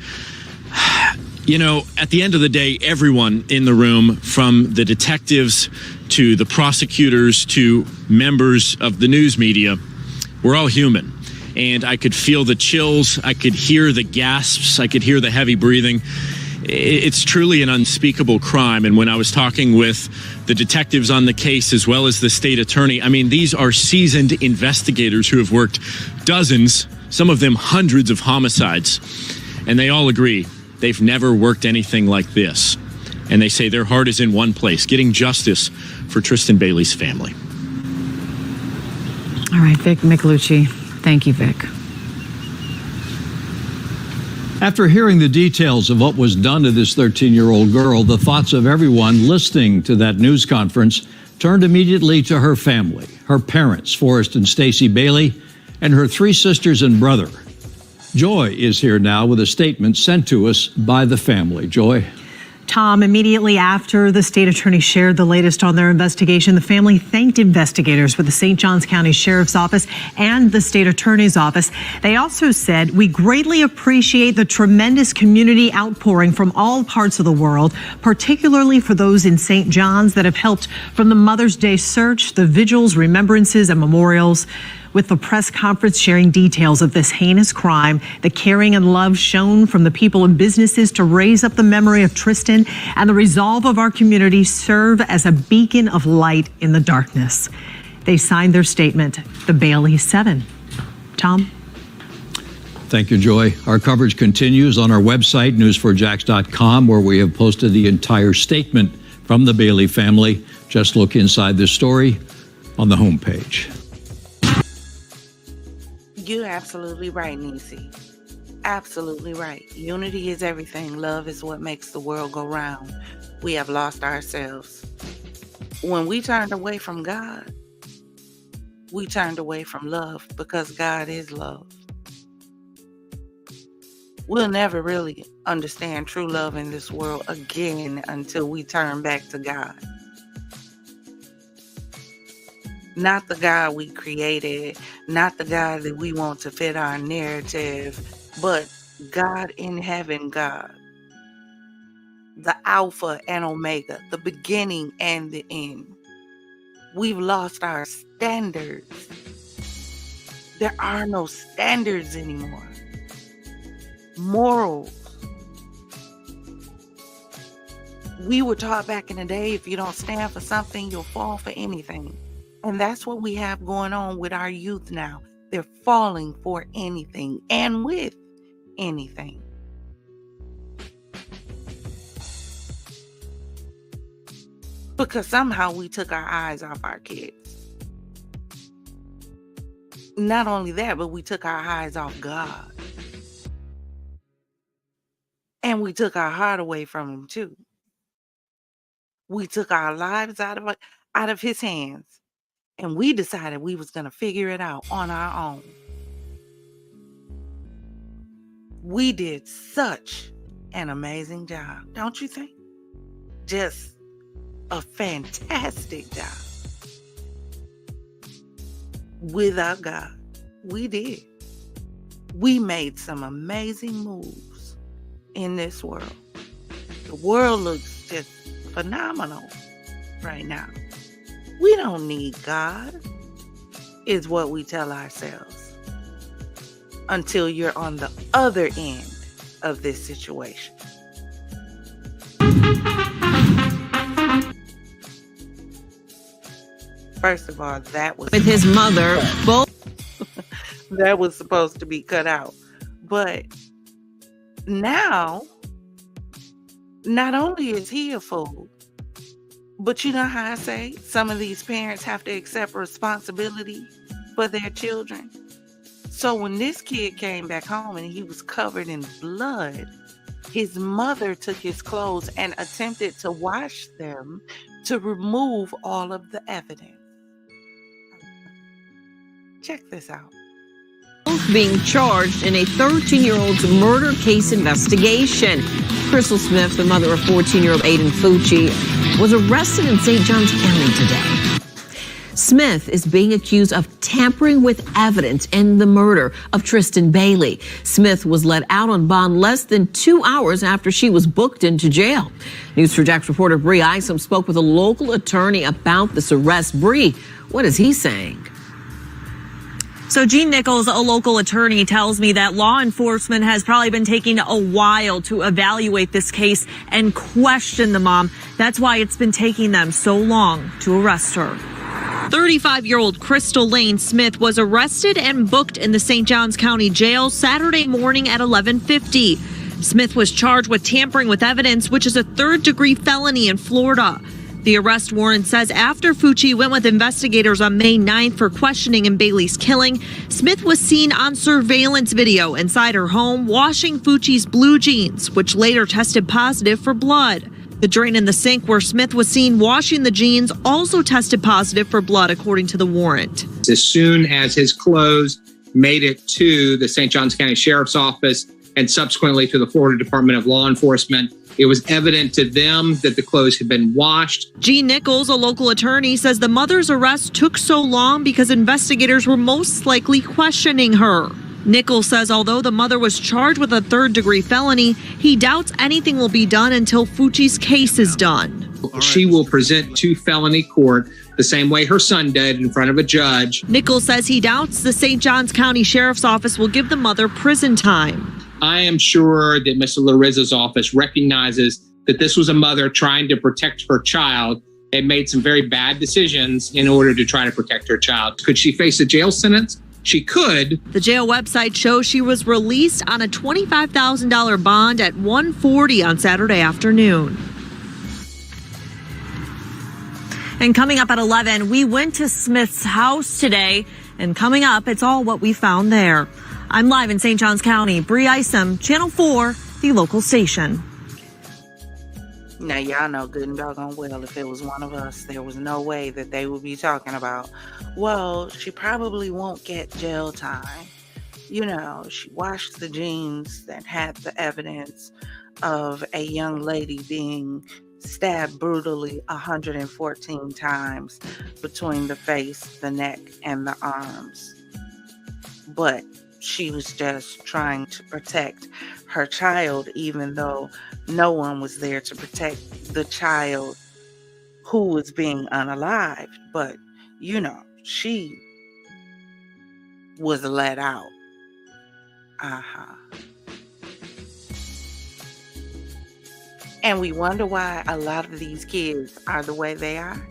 You know, at the end of the day, everyone in the room, from the detectives to the prosecutors to members of the news media, we're all human. And I could feel the chills. I could hear the gasps. I could hear the heavy breathing. It's truly an unspeakable crime. And when I was talking with the detectives on the case, as well as the state attorney, I mean, these are seasoned investigators who have worked dozens, some of them hundreds of homicides. And they all agree they've never worked anything like this. And they say their heart is in one place, getting justice for Tristan Bailey's family. All right, Vic Micolucci. Thank you, Vic. After hearing the details of what was done to this 13-year-old girl, the thoughts of everyone listening to that news conference turned immediately to her family, her parents, Forrest and Stacy Bailey, and her 3 sisters and brother. Joy is here now with a statement sent to us by the family. Joy. Tom, immediately after the state attorney shared the latest on their investigation, the family thanked investigators with the St. Johns County Sheriff's Office and the state attorney's office. They also said, "We greatly appreciate the tremendous community outpouring from all parts of the world, particularly for those in St. John's that have helped from the Mother's Day search, the vigils, remembrances, and memorials." With the press conference sharing details of this heinous crime, the caring and love shown from the people and businesses to raise up the memory of Tristan and the resolve of our community serve as a beacon of light in the darkness. They signed their statement, the Bailey 7. Tom? Thank you, Joy. Our coverage continues on our website, news4jax.com, where we have posted the entire statement from the Bailey family. Just look inside this story on the homepage. You're absolutely right, Niecy. Absolutely right. Unity is everything. Love is what makes the world go round. We have lost ourselves. When we turned away from God, we turned away from love because God is love. We'll never really understand true love in this world again until we turn back to God. Not the God we created, not the God that we want to fit our narrative, but God in heaven, God. The Alpha and Omega, the beginning and the end. We've lost our standards. There are no standards anymore. Morals. We were taught back in the day, if you don't stand for something, you'll fall for anything. And that's what we have going on with our youth now. They're falling for anything and with anything. Because somehow we took our eyes off our kids. Not only that, but we took our eyes off God. And we took our heart away from him too. We took our lives out of his hands. And we decided we was going to figure it out on our own. We did such an amazing job, don't you think? Just a fantastic job. Without God, we did. We made some amazing moves in this world. The world looks just phenomenal right now. We don't need God, is what we tell ourselves. Until you're on the other end of this situation. First of all, that was with his mother, both that was supposed to be cut out. But now, not only is he a fool, but you know how I say some of these parents have to accept responsibility for their children. So when this kid came back home and he was covered in blood, his mother took his clothes and attempted to wash them to remove all of the evidence. Check this out. Both being charged in a 13-year-old's murder case investigation. Crystal Smith, the mother of 14-year-old Aiden Fucci, was arrested in St. Johns County today. Smith is being accused of tampering with evidence in the murder of Tristan Bailey. Smith was let out on bond less than 2 hours after she was booked into jail. News4Jax reporter Bree Isom spoke with a local attorney about this arrest. Bree, what is he saying? So Gene Nichols, a local attorney, tells me that law enforcement has probably been taking a while to evaluate this case and question the mom. That's why it's been taking them so long to arrest her. 35-year-old Crystal Lane Smith was arrested and booked in the St. Johns County Jail Saturday morning at 11:50. Smith was charged with tampering with evidence, which is a third-degree felony in Florida. The arrest warrant says after Fucci went with investigators on May 9th for questioning in Bailey's killing, Smith was seen on surveillance video inside her home washing Fucci's blue jeans, which later tested positive for blood. The drain in the sink where Smith was seen washing the jeans also tested positive for blood, according to the warrant. As soon as his clothes made it to the St. Johns County Sheriff's Office and subsequently to the Florida Department of Law Enforcement. It was evident to them that the clothes had been washed. Gene Nichols, a local attorney, says the mother's arrest took so long because investigators were most likely questioning her. Nichols says although the mother was charged with a third-degree felony, he doubts anything will be done until Fucci's case is done. She will present to felony court the same way her son did in front of a judge. Nichols says he doubts the St. Johns County Sheriff's Office will give the mother prison time. I am sure that Mr. Larizza's office recognizes that this was a mother trying to protect her child and made some very bad decisions in order to try to protect her child. Could she face a jail sentence? She could. The jail website shows she was released on a $25,000 bond at 1:40 on Saturday afternoon. And coming up at 11, we went to Smith's house today. And coming up, it's all what we found there. I'm live in St. Johns County. Bree Isom, Channel 4, the local station. Now, y'all know good and doggone well if it was one of us, there was no way that they would be talking about, well, she probably won't get jail time. You know, she washed the jeans that had the evidence of a young lady being stabbed brutally 114 times between the face, the neck, and the arms. But she was just trying to protect her child, even though no one was there to protect the child who was being unalived. But, you know, she was let out. And we wonder why a lot of these kids are the way they are,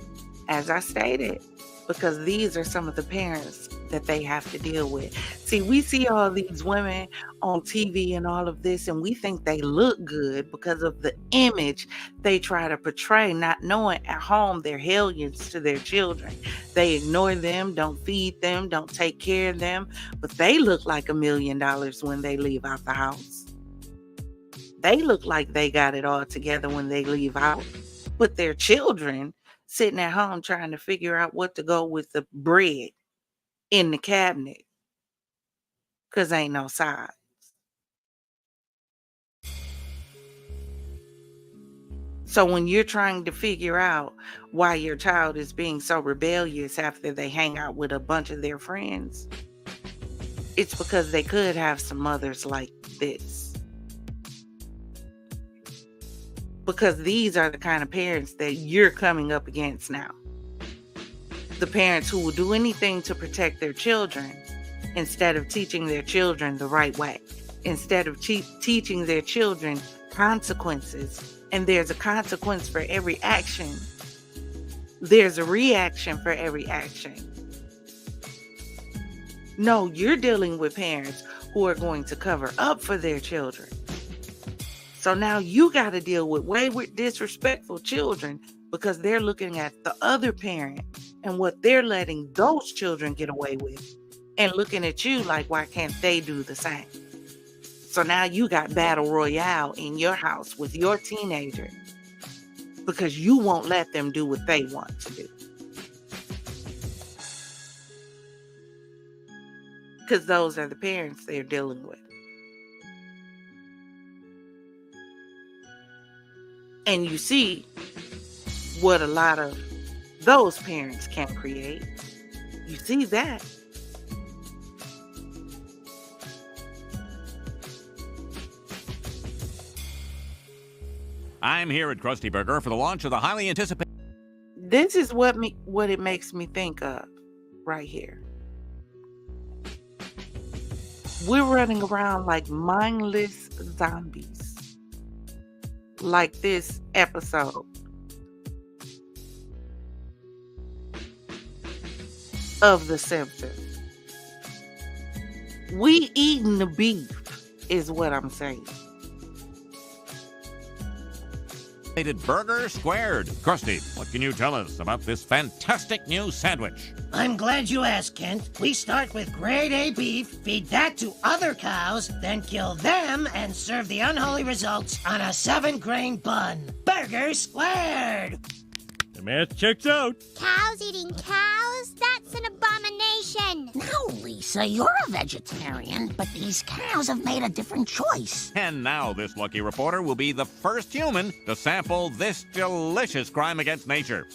as I stated, because these are some of the parents that they have to deal with. See, we see all these women on TV and all of this, and we think they look good because of the image they try to portray, not knowing at home they're hellions to their children. They ignore them, don't feed them, don't take care of them, but they look like $1 million when they leave out the house. They look like they got it all together when they leave out, but their children sitting at home trying to figure out what to go with the bread in the cabinet because ain't no sides. So when you're trying to figure out why your child is being so rebellious after they hang out with a bunch of their friends, it's because they could have some mothers like this. Because these are the kind of parents that you're coming up against now. The parents who will do anything to protect their children instead of teaching their children the right way. Instead of teaching their children consequences. And there's a consequence for every action. There's a reaction for every action. No, you're dealing with parents who are going to cover up for their children. So now you got to deal with wayward, disrespectful children because they're looking at the other parent and what they're letting those children get away with and looking at you like, why can't they do the same? So now you got battle royale in your house with your teenager because you won't let them do what they want to do. Because those are the parents they're dealing with. And you see what a lot of those parents can create. You see that. I'm here at Krusty Burger for the launch of the highly anticipated... This is what it makes me think of right here. We're running around like mindless zombies. Like this episode of The Simpsons. We eating the beef is what I'm saying. Burger Squared. Krusty, what can you tell us about this fantastic new sandwich? I'm glad you asked, Kent. We start with grade A beef, feed that to other cows, then kill them and serve the unholy results on a 7-grain bun. Burger Squared! The math checks out. Cows eating cows? That's an abomination. No, Lisa. Okay, so you're a vegetarian, but these cows have made a different choice. And now this lucky reporter will be the first human to sample this delicious crime against nature.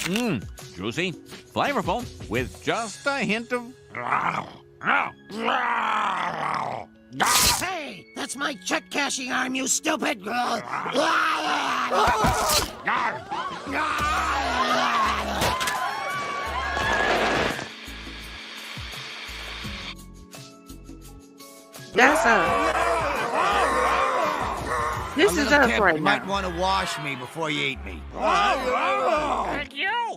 Juicy, flavorful, with just a hint of... Hey, that's my check cashing arm, you stupid! That's us. This is us right You now. might want to wash me before you eat me. Thank you!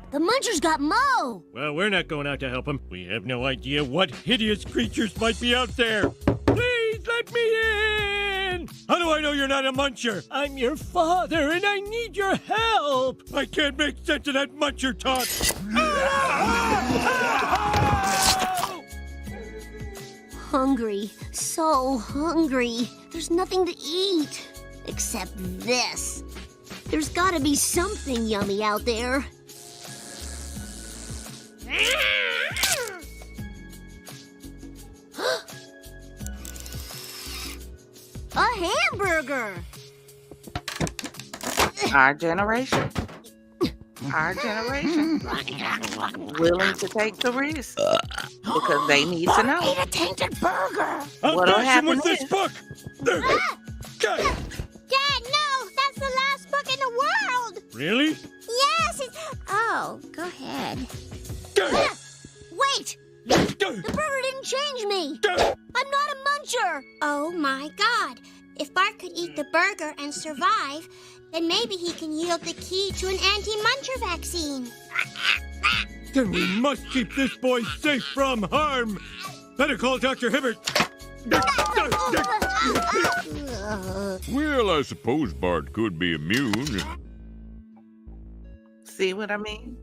The munchers got Mo! Well, we're not going out to help him. We have no idea what hideous creatures might be out there. Please let me in! How do I know you're not a muncher? I'm your father and I need your help! I can't make sense of that muncher talk! Hungry, so hungry. There's nothing to eat except this. There's gotta be something yummy out there. A hamburger! Our generation. Our generation. Willing to take the risk. Because they need to know. Eat a tainted burger! What'll happen with this is- book! Dad, no! That's the last book in the world! Really? Yes, it's... Oh, go ahead. Wait! The burger didn't change me! I'm not a muncher! Oh my god. If Bart could eat the burger and survive, then maybe he can yield the key to an anti-muncher vaccine. Then we must keep this boy safe from harm. Better call Dr. Hibbert. Well, I suppose Bart could be immune. See what I mean?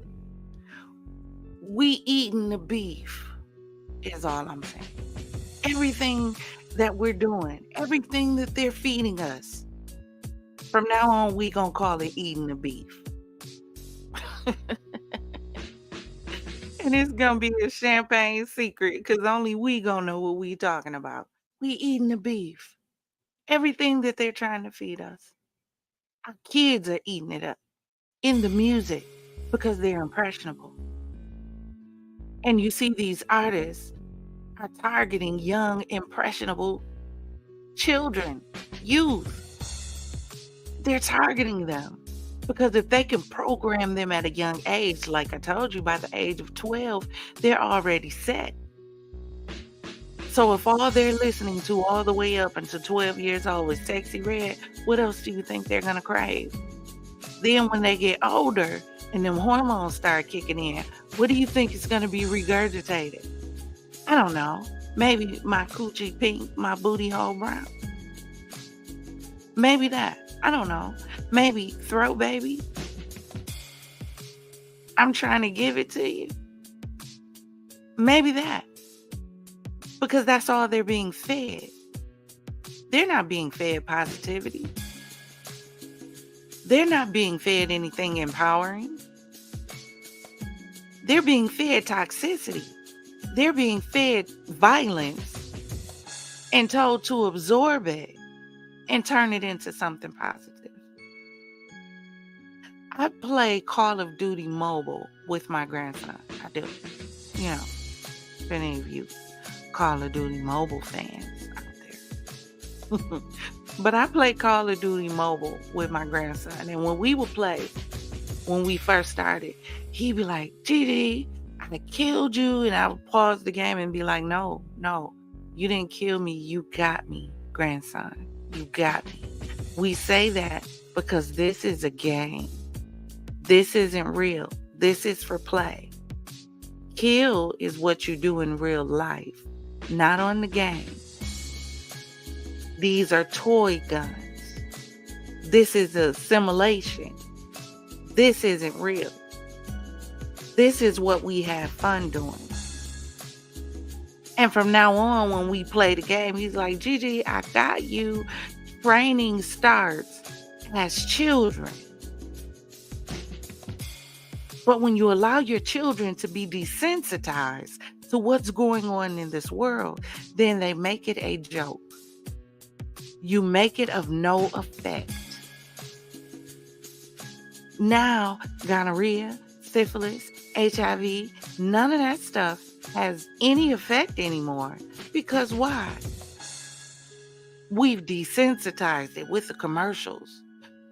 We eating the beef is all I'm saying. Everything that we're doing, everything that they're feeding us, from now on, we gonna call it eating the beef. And it's gonna be a champagne secret because only we gonna know what we talking about. We eating the beef. Everything that they're trying to feed us. Our kids are eating it up in the music because they're impressionable. And you see these artists are targeting young, impressionable children, youth. They're targeting them because if they can program them at a young age, like I told you, by the age of 12, they're already set. So if all they're listening to all the way up until 12 years old is Sexy Red, what else do you think they're going to crave? Then when they get older and them hormones start kicking in, what do you think is going to be regurgitated? I don't know. Maybe my coochie pink, my booty hole brown. Maybe that. I don't know. Maybe throw baby. I'm trying to give it to you. Maybe that. Because that's all they're being fed. They're not being fed positivity. They're not being fed anything empowering. They're being fed toxicity. They're being fed violence and told to absorb it and turn it into something positive. I play Call of Duty Mobile with my grandson. I do. You know, if any of you Call of Duty Mobile fans out there. But I play Call of Duty Mobile with my grandson. And when we would play, when we first started, he'd be like, Gigi, I killed you. And I would pause the game and be like, no, you didn't kill me. You got me, grandson. You got me. We say that because this is a game. This isn't real. This is for play. Kill is what you do in real life, not on the game. These are toy guns. This is a simulation. This isn't real. This is what we have fun doing. And from now on, when we play the game, he's like, Gigi, I got you. Training starts as children. But when you allow your children to be desensitized to what's going on in this world, then they make it a joke. You make it of no effect. Now, gonorrhea, syphilis, HIV, none of that stuff has any effect anymore. Because why? We've desensitized it with the commercials,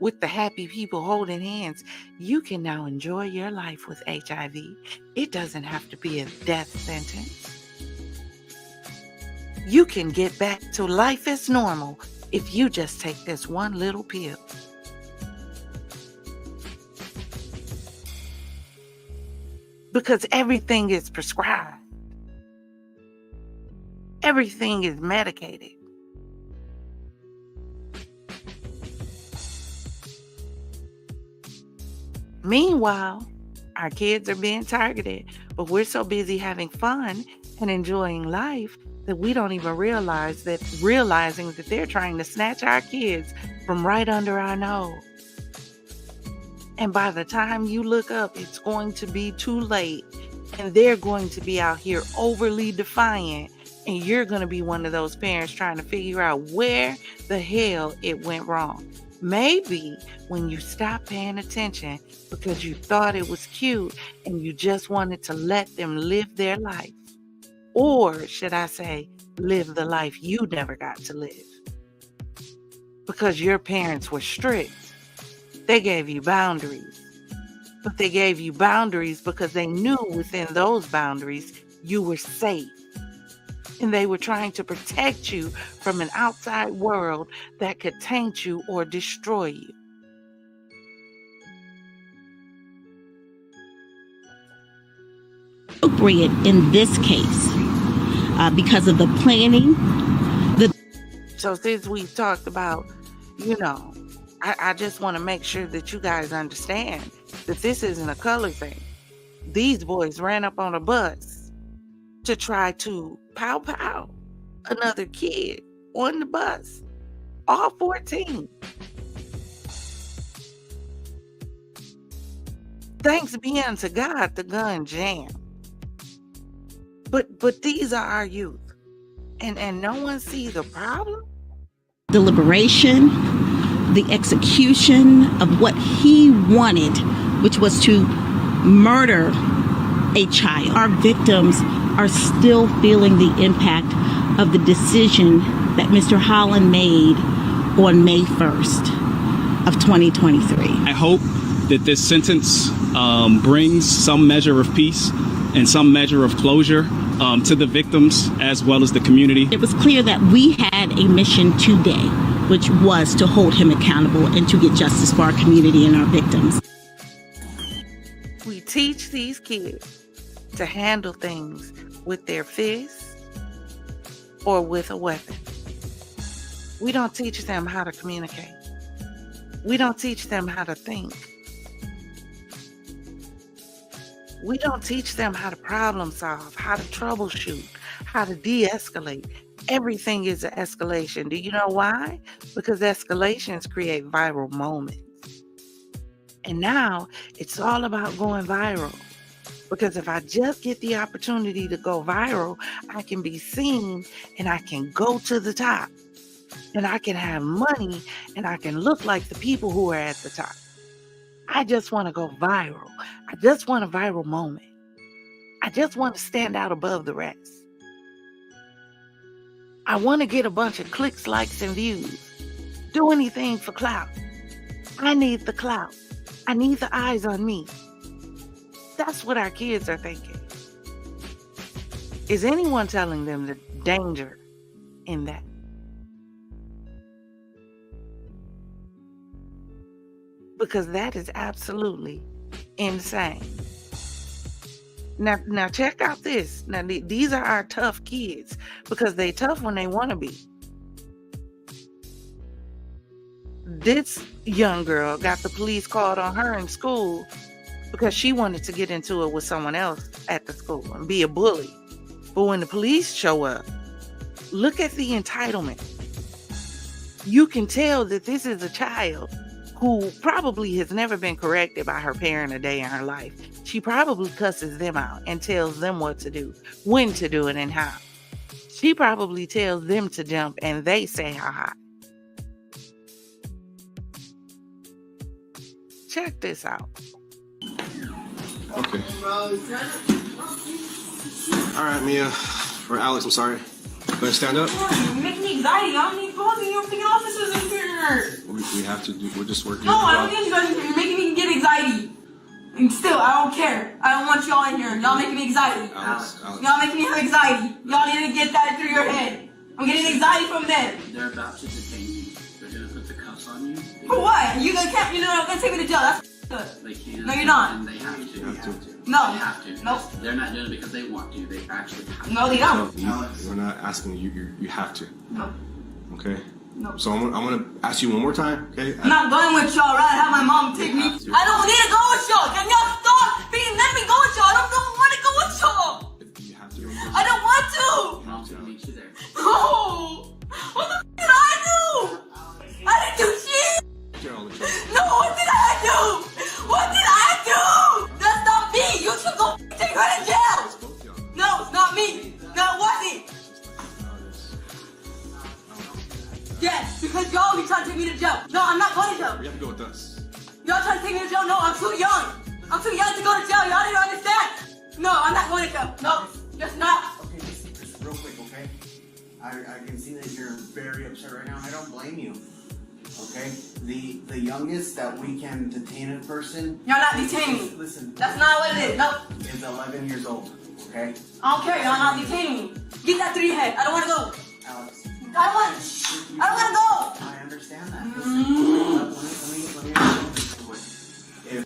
with the happy people holding hands. You can now enjoy your life with HIV. It doesn't have to be a death sentence. You can get back to life as normal if you just take this one little pill. Because everything is prescribed. Everything is medicated. Meanwhile, our kids are being targeted, but we're so busy having fun and enjoying life that we don't even realizing that they're trying to snatch our kids from right under our nose. And by the time you look up, it's going to be too late, and they're going to be out here overly defiant, and you're going to be one of those parents trying to figure out where the hell it went wrong. Maybe when you stopped paying attention because you thought it was cute and you just wanted to let them live their life. Or should I say, live the life you never got to live. Because your parents were strict. They gave you boundaries. But they gave you boundaries because they knew within those boundaries you were safe. And they were trying to protect you from an outside world that could taint you or destroy you. Appropriate in this case because of the planning. So since we've talked about, I just want to make sure that you guys understand that this isn't a color thing. These boys ran up on a bus to try to pow another kid on the bus. All 14. Thanks be unto God, the gun jammed. But these are our youth. And no one sees a problem? Deliberation, the execution of what he wanted, which was to murder a child. Our victims are still feeling the impact of the decision that Mr. Holland made on May 1st of 2023. I hope that this sentence brings some measure of peace and some measure of closure to the victims as well as the community. It was clear that we had a mission today, which was to hold him accountable and to get justice for our community and our victims. We teach these kids to handle things with their fists or with a weapon. We don't teach them how to communicate. We don't teach them how to think. We don't teach them how to problem solve, how to troubleshoot, how to de-escalate. Everything is an escalation. Do you know why? Because escalations create viral moments. And now it's all about going viral. Because if I just get the opportunity to go viral, I can be seen and I can go to the top. And I can have money and I can look like the people who are at the top. I just want to go viral. I just want a viral moment. I just want to stand out above the rest. I want to get a bunch of clicks, likes, and views. Do anything for clout. I need the clout. I need the eyes on me. That's what our kids are thinking. Is anyone telling them the danger in that? Because that is absolutely insane. Now check out this. Now these are our tough kids because they tough when they want to be. This young girl got the police called on her in school because she wanted to get into it with someone else at the school and be a bully. But when the police show up, look at the entitlement. You can tell that this is a child who probably has never been corrected by her parent a day in her life. She probably cusses them out and tells them what to do, when to do it, and how. She probably tells them to jump and they say how high. Check this out. Okay. All right, Mia. For Alex, I'm sorry. Go ahead, stand up. You're making me anxiety. I don't need calling you. I'm thinking officers in here. We have to do, we're just working. No, I don't need you guys in here. You're making me get anxiety. And still, I don't care. I don't want y'all in here. Y'all making me anxiety. Alex. Y'all making me have anxiety. Y'all need to get that through your head. I'm getting anxiety from them. They're about to detain you. They're gonna put the cuffs on you. For what? You gonna take me to jail. That's good. They can't. No, you're not. And they have to. You have to. No. They have to. Nope. They're not doing it because they want to. They actually have to. No, they don't. We're not asking you. You have to. No. Okay. No. So I'm gonna ask you one more time. Okay. I'm not going with y'all. Right? Have my mom take me. I don't need to go with y'all. Can y'all stop being let me go with y'all? I don't want to go with y'all. You have to. I don't want to. Mom's gonna meet you there. No. What the f did I do? I didn't do shit. No, what did I do? What did I do? That's not me. You should go take her to jail. No, it's not me. No, it wasn't. Yes, because y'all be trying to take me to jail. No, I'm not going to jail. You have to go with us. Y'all trying to take me to jail? No, I'm too young. I'm too young to go to jail. Y'all didn't understand. No, I'm not going to jail. No, just not. Okay, just real quick, okay? I can see that you're very upset right now. I don't blame you. Okay? The youngest that we can detain a person. Y'all not detaining me. Listen. That's not what it is. No. Is 11 years old. Okay? I don't care. Y'all not detaining me. Get that through your head. I don't want to go. Alex. I don't want to go. I understand that. Listen, let me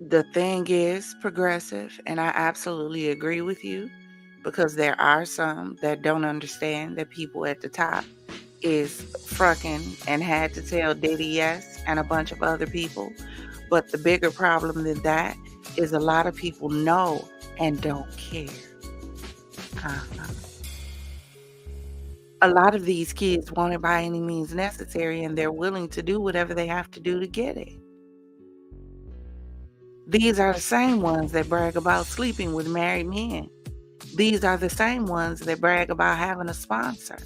The thing is, progressive, and I absolutely agree with you, because there are some that don't understand that people at the top is fucking and had to tell Diddy yes and a bunch of other people. But the bigger problem than that is a lot of people know and don't care. A lot of these kids want it by any means necessary, and they're willing to do whatever they have to do to get it. These are the same ones that brag about sleeping with married men. These are the same ones that brag about having a sponsor.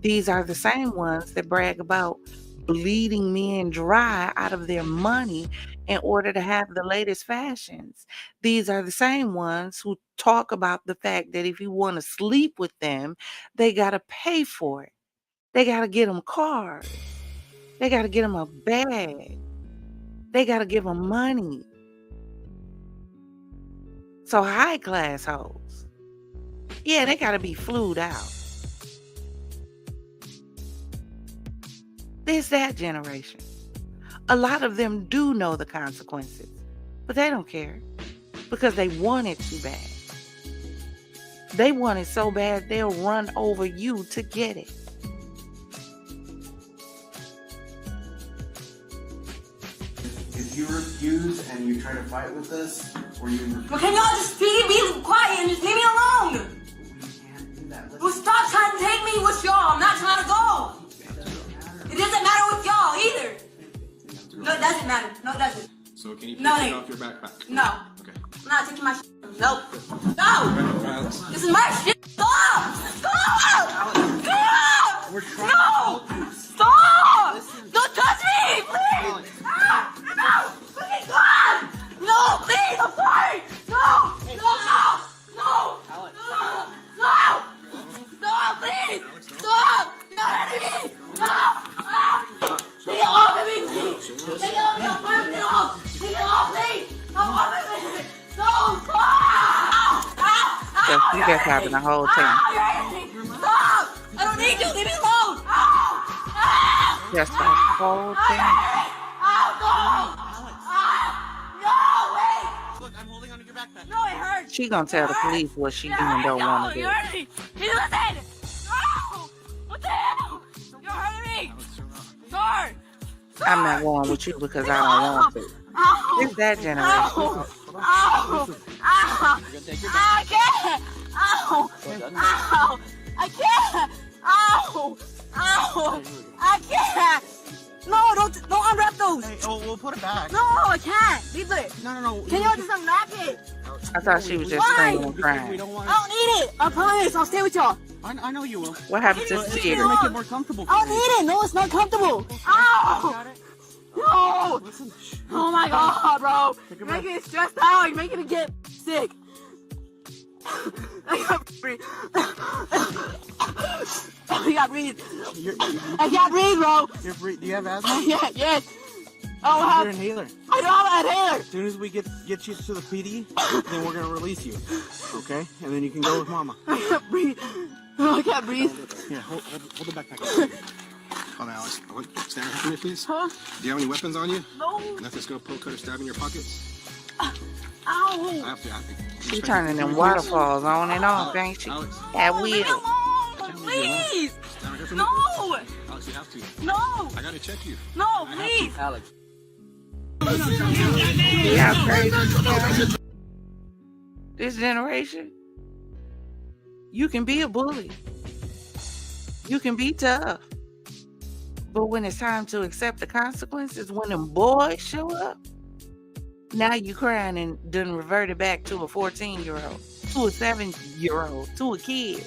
These are the same ones that brag about bleeding men dry out of their money in order to have the latest fashions. These are the same ones who talk about the fact that if you want to sleep with them, they got to pay for it. They got to get them cars. They got to get them a bag. They got to give them money. So high class hoes, yeah, they got to be flued out. There's that generation. A lot of them do know the consequences, but they don't care because they want it too bad. They want it so bad they'll run over you to get it. If you refuse and you try to fight with us, or you refuse... Well, can y'all just be quiet and just leave me alone? Well, stop trying to take me with y'all. I'm not trying to go. It doesn't matter with y'all either. No, it doesn't matter. No, it doesn't. So can you take No, it off your backpack? No. Okay. I'm not taking my shit. Nope. No. This is my shit. Stop. Stop. Stop. No. Stop. Don't touch me, please. No. Please, God. No, please. I'm sorry. No. No. No. No. No. Stop, please. Stop. You're hurting me. No. Take it off of me, please. Take it off. Take it off. Take it off, please. I'm off of me. No. Stop. So you just having a whole time. Stop. I don't need you. Leave me alone. Just a whole time. No, wait. Look, I'm holding onto your backpack. No, it hurts. She gonna tell the police what she do and don't want to do. You're hurting me. Listen. No. What the hell? You're hurting me. Sorry. I'm not going with you because I don't want to. It's that generation. Ow. Ow. Ow. I can't. Ow. Ow. I can't. Ow. Ow. I can't. No, don't unwrap those. Hey, oh, we'll put it back. No, I can't. Leave it. No. Can you just unwrap it? I thought she was just Why? screaming and crying. We don't want I don't need it. I promise. I'll stay with y'all. I know you will. What happened to It's Theater? gonna make it more comfortable. I don't need it. No, it's not comfortable. Ow! No! Oh my god, bro. You're making it stressed out. You're making it get sick. I can't breathe. I can't breathe. I can't breathe, bro. Do you have asthma? Yeah, yes. I don't have your inhaler. I don't have an inhaler. As soon as we get you to the PD, then we're gonna release you. Okay? And then you can go with Mama. I can't breathe. No, I can't breathe. Here, hold the backpack. Hold on, Alex. Stand up for me, please. Huh? Do you have any weapons on you? No. Nothing's gonna poke, cut, or stab in your pockets? Ow. I have to. She turning them waterfalls on and off, ain't she? At will. Please. No. Alex, you have to. No. I gotta check you. No, please. Alex. Yeah, crazy. This generation, you can be a bully. You can be tough. But when it's time to accept the consequences, when them boys show up, now you crying and done reverted back to a 14-year-old, to a 7-year-old, to a kid.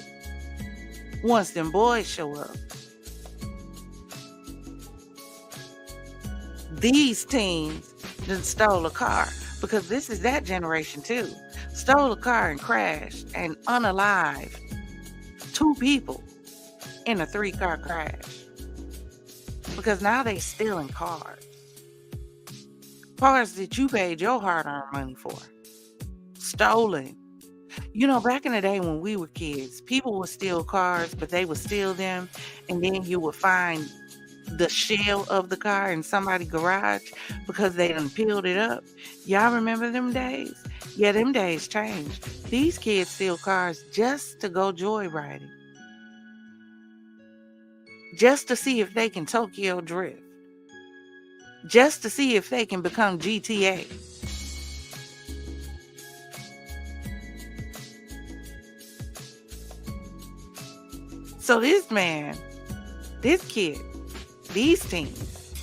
Once them boys show up. These teens done stole a car, because this is that generation too. Stole a car and crashed and unalived 2 people in a 3-car crash. Because now they stealing cars. Cars that you paid your hard-earned money for. Stolen. You know, back in the day when we were kids, people would steal cars, but they would steal them, and then you would find the shell of the car in somebody's garage because they done peeled it up. Y'all remember them days? Yeah, them days changed. These kids steal cars just to go joyriding. Just to see if they can Tokyo drift. Just to see if they can become GTA. So this man, this kid, these teens,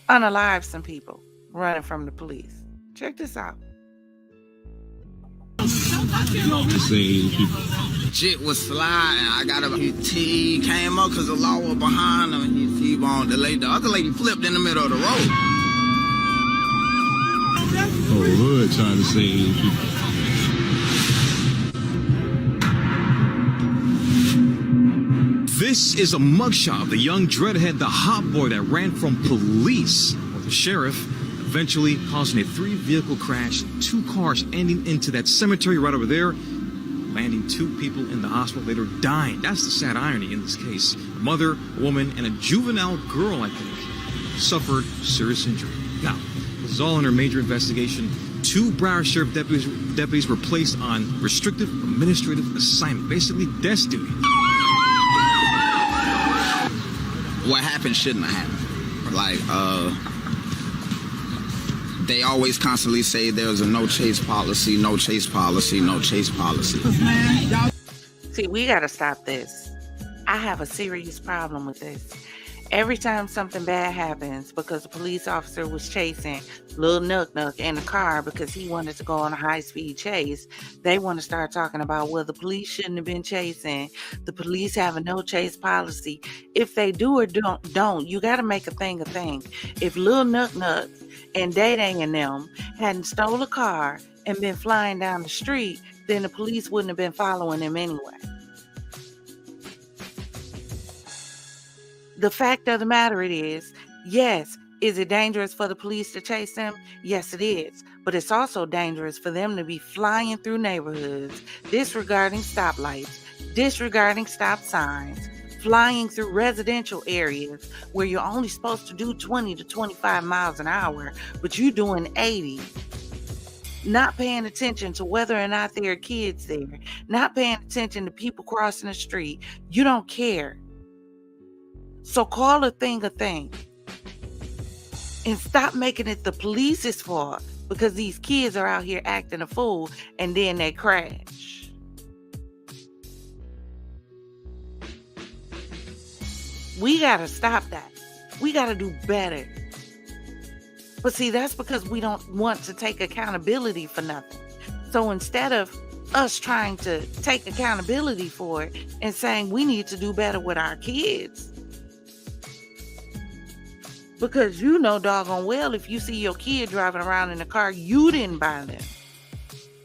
unalive some people running from the police. Check this out. Shit was sliding. I got up. He came up because the law was behind him. He T-boned the lady. The other lady flipped in the middle of the road. Oh, hood trying to save people. This is a mugshot of the young dreadhead, the hot boy that ran from police. Well, the sheriff eventually causing a 3-vehicle crash, 2 cars ending into that cemetery right over there, landing 2 people in the hospital later dying. That's the sad irony in this case. A mother, a woman, and a juvenile girl, I think, suffered serious injury. Now, this is all under major investigation. 2 Broward Sheriff deputies were placed on restrictive administrative assignment, basically desk duty. What happened shouldn't have happened. Like, they always constantly say there's a no chase policy, no chase policy, no chase policy. See, we gotta stop this. I have a serious problem with this. Every time something bad happens because a police officer was chasing Lil Nuck in a car because he wanted to go on a high-speed chase, they want to start talking about, well, the police shouldn't have been chasing. The police have a no-chase policy. If they do or don't, you got to make a thing. If Lil Nuck and Day Day and them hadn't stole a car and been flying down the street, then the police wouldn't have been following them anyway. The fact of the matter is, yes, is it dangerous for the police to chase them? Yes, it is. But it's also dangerous for them to be flying through neighborhoods, disregarding stoplights, disregarding stop signs, flying through residential areas where you're only supposed to do 20 to 25 miles an hour, but you're doing 80. Not paying attention to whether or not there are kids there. Not paying attention to people crossing the street. You don't care. So call a thing. And stop making it the police's fault because these kids are out here acting a fool and then they crash. We gotta stop that. We got to do better. But see, that's because we don't want to take accountability for nothing. So instead of us trying to take accountability for it and saying we need to do better with our kids, because you know doggone well if you see your kid driving around in a car you didn't buy them,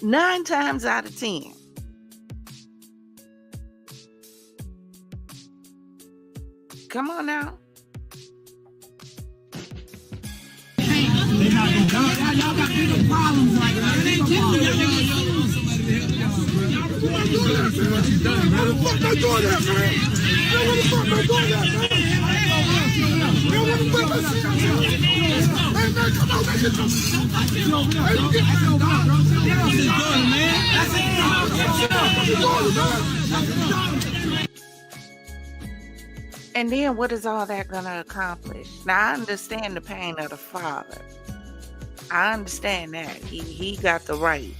9 times out of 10, come on now. Y'all got bigger problems like that. They do. What you done, man? What the fuck they doing that, man? What the fuck they doing that, man? What the fuck they doing that? Hey, man, come on, man. Get And then what is all that going to accomplish? Now, I understand the pain of the father. I understand that. He got the right.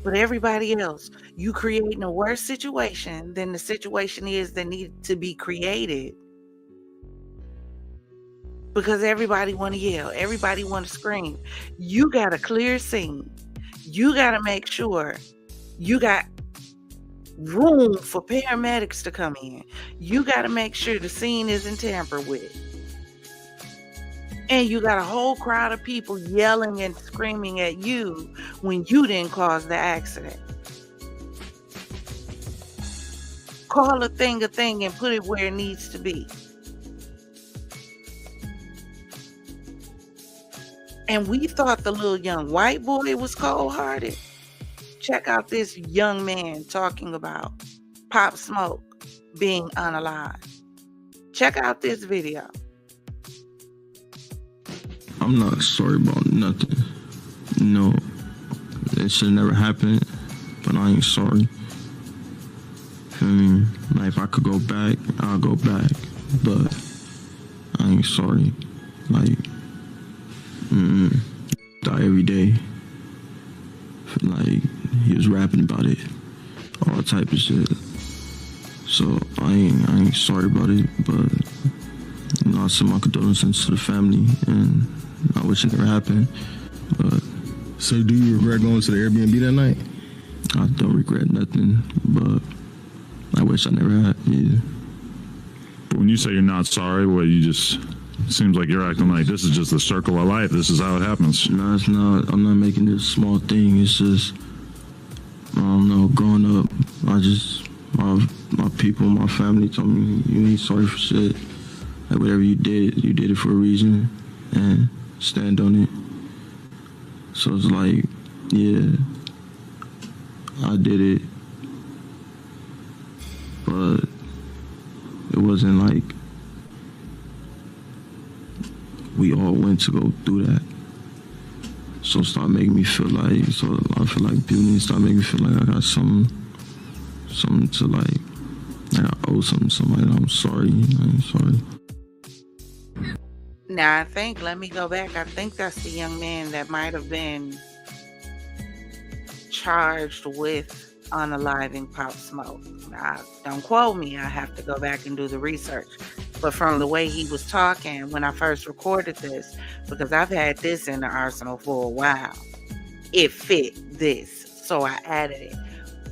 But everybody else, you creating a worse situation than the situation is that need to be created. Because everybody want to yell. Everybody want to scream. You got a clear scene. You got to make sure you got room for paramedics to come in. You got to make sure the scene isn't tampered with. And you got a whole crowd of people yelling and screaming at you when you didn't cause the accident. Call a thing and put it where it needs to be. And we thought the little young white boy was cold-hearted. Check out this young man talking about Pop Smoke being unalive. Check out this video. I'm not sorry about nothing. No, it should never happen, but I ain't sorry. Feel me? Like, if I could go back, I'll go back, but I ain't sorry. Like, die every day. Feel like he was rapping about it, all type of shit. So I ain't sorry about it, but you know, I send my condolences to the family, and I wish it never happened. But so, do you regret going to the Airbnb that night? I don't regret nothing, but I wish I never had either. But when you say you're not sorry, what you just seems like you're acting like this is just the circle of life. This is how it happens. No, it's not. I'm not making this small thing. It's just, I don't know. Growing up, my people, my family told me you ain't sorry for shit. Like, whatever you did it for a reason, and stand on it. So it's like, yeah, I did it, but it wasn't like we all went to go through that. So start making me feel like, I feel like people need to start making me feel like I got something to, like I owe something to somebody. I'm sorry. I ain't sorry. Now, let me go back. I think that's the young man that might have been charged with unaliving Pop Smoke. Now, don't quote me. I have to go back and do the research. But from the way he was talking when I first recorded this, because I've had this in the arsenal for a while, it fit this, so I added it.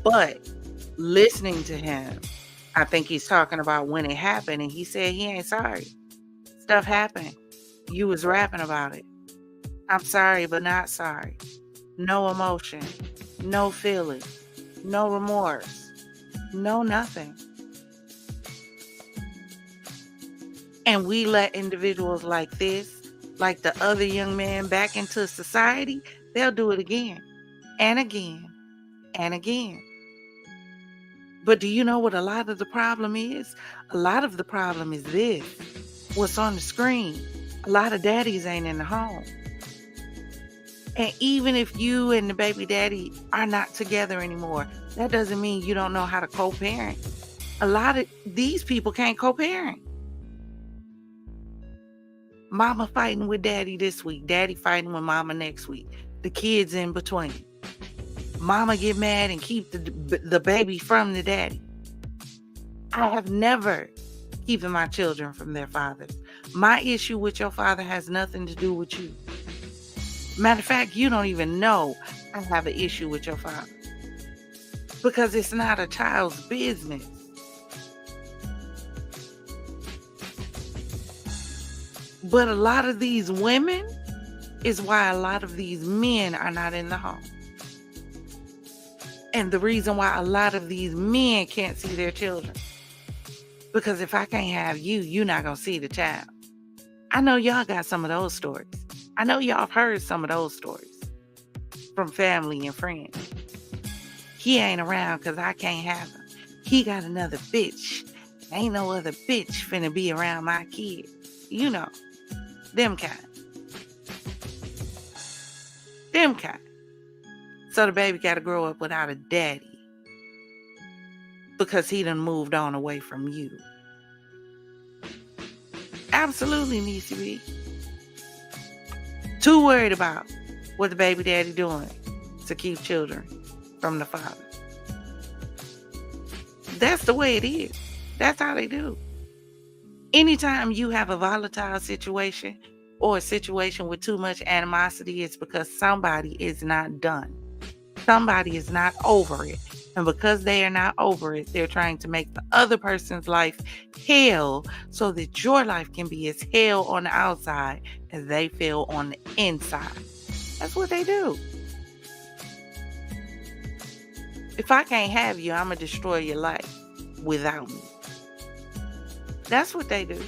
But listening to him, I think he's talking about when it happened, and he said he ain't sorry. Stuff happened. You was rapping about it. I'm sorry, but not sorry. No emotion, no feeling, no remorse, no nothing. And we let individuals like this, like the other young man, back into society. They'll do it again and again and again. But do you know what a lot of the problem is? A lot of the problem is this. What's on the screen. A lot of daddies ain't in the home. And even if you and the baby daddy are not together anymore, that doesn't mean you don't know how to co-parent. A lot of these people can't co-parent. Mama fighting with daddy this week. Daddy fighting with mama next week. The kids in between. Mama get mad and keep the baby from the daddy. I have never keeping my children from their fathers. My issue with your father has nothing to do with you. Matter of fact, you don't even know I have an issue with your father. Because it's not a child's business. But a lot of these women is why a lot of these men are not in the home. And the reason why a lot of these men can't see their children. Because if I can't have you, you're not going to see the child. I know y'all got some of those stories. I know y'all have heard some of those stories from family and friends. He ain't around because I can't have him. He got another bitch. Ain't no other bitch finna be around my kid. You know, them kind. Them kind. So the baby got to grow up without a daddy because he done moved on away from you. Absolutely needs to be. Too worried about what the baby daddy doing to keep children from the father. That's the way it is. That's how they do. Anytime you have a volatile situation or a situation with too much animosity, it's because somebody is not done. Somebody is not over it. And because they are not over it, they're trying to make the other person's life hell so that your life can be as hell on the outside as they feel on the inside. That's what they do. If I can't have you, I'm going to destroy your life without me. That's what they do.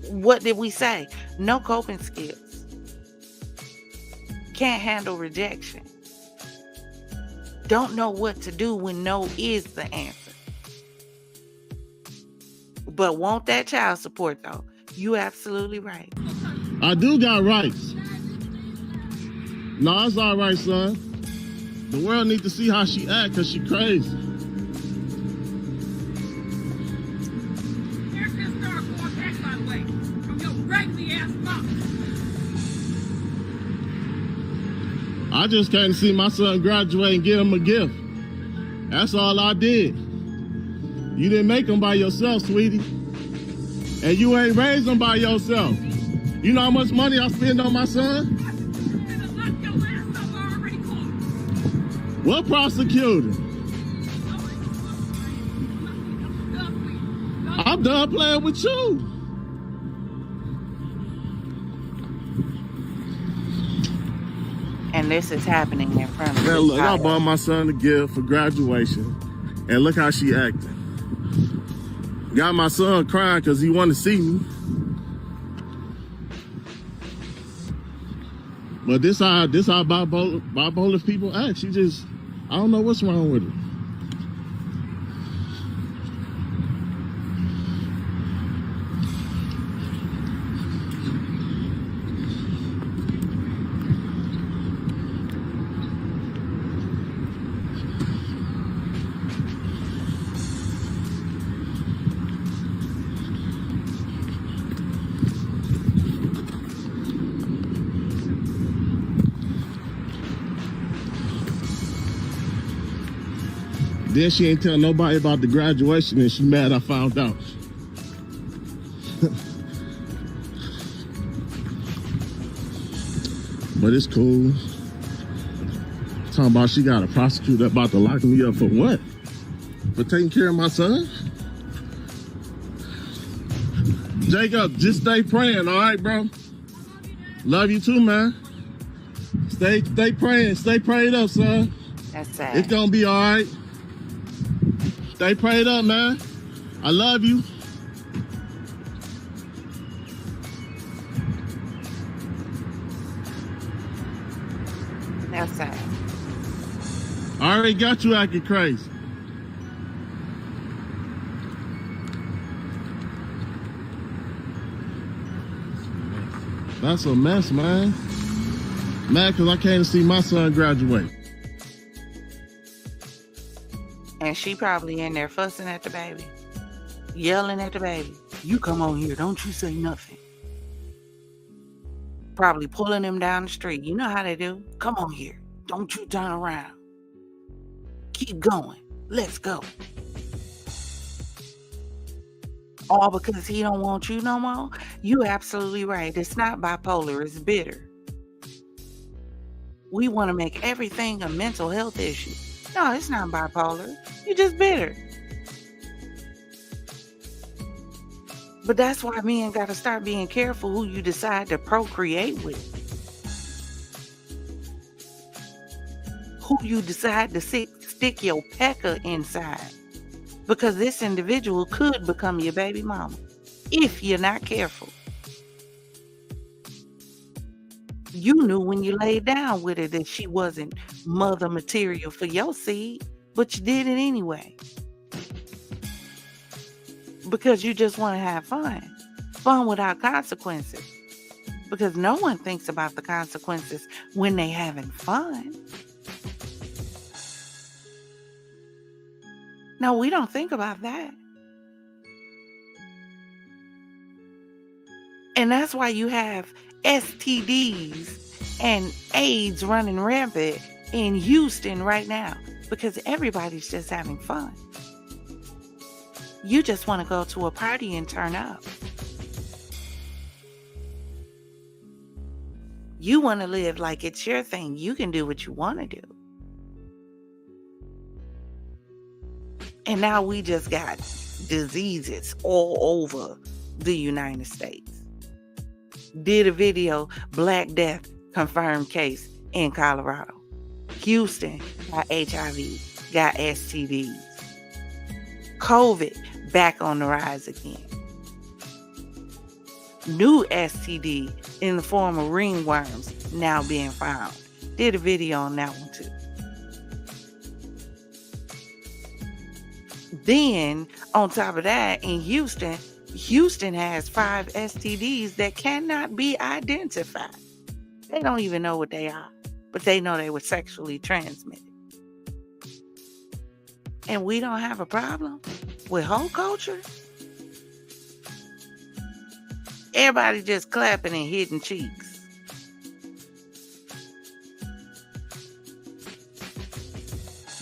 What did we say? No coping skills. Can't handle rejection. Don't know what to do when no is the answer. But want that child support though. You absolutely right. I do got rights. No, it's all right, son. The world need to see how she act because she crazy. Here's this star going back, by the way, from your raggedy ass mouth. I just came to see my son graduate and get him a gift. That's all I did. You didn't make him by yourself, sweetie. And you ain't raised him by yourself. You know how much money I spend on my son? What prosecutor? I'm done playing with you. And this is happening in front of Now you. look, I bought my son a gift for graduation. And look how she acting. Got my son crying because he wanted to see me. But this how bipolar people act. She just, I don't know what's wrong with her. Then she ain't tell nobody about the graduation and she mad I found out. But it's cool. Talking about she got a prosecutor about to lock me up for what? For taking care of my son? Jacob, just stay praying, all right, bro? Love you too, man. Stay praying. Stay prayed up, son. That's sad. It's gonna be all right. Stay prayed up, man. I love you. That's sad. I already got you acting crazy. That's a mess, man. Mad because I came to see my son graduate. And she probably in there fussing at the baby. Yelling at the baby. You come on here. Don't you say nothing. Probably pulling him down the street. You know how they do. Come on here. Don't you turn around. Keep going. Let's go. All because he don't want you no more? You absolutely right. It's not bipolar, it's bitter. We want to make everything a mental health issue. No, it's not bipolar. You're just bitter. But that's why men got to start being careful who you decide to procreate with. Who you decide to stick your pecker inside. Because this individual could become your baby mama if you're not careful. You knew when you laid down with her that she wasn't mother material for your seed, but you did it anyway. Because you just want to have fun. Fun without consequences. Because no one thinks about the consequences when they having fun. No, we don't think about that. And that's why you have STDs and AIDS running rampant in Houston right now. Because everybody's just having fun. You just want to go to a party and turn up. You want to live like it's your thing. You can do what you want to do. And now we just got diseases all over the United States. Did a video, Black Death confirmed case in Colorado. Houston got HIV, got STDs. COVID back on the rise again. New STD in the form of ringworms now being found. Did a video on that one too. Then, on top of that, in Houston has 5 STDs that cannot be identified. They don't even know what they are, but they know they were sexually transmitted. And we don't have a problem with whole culture. Everybody just clapping and hitting cheeks.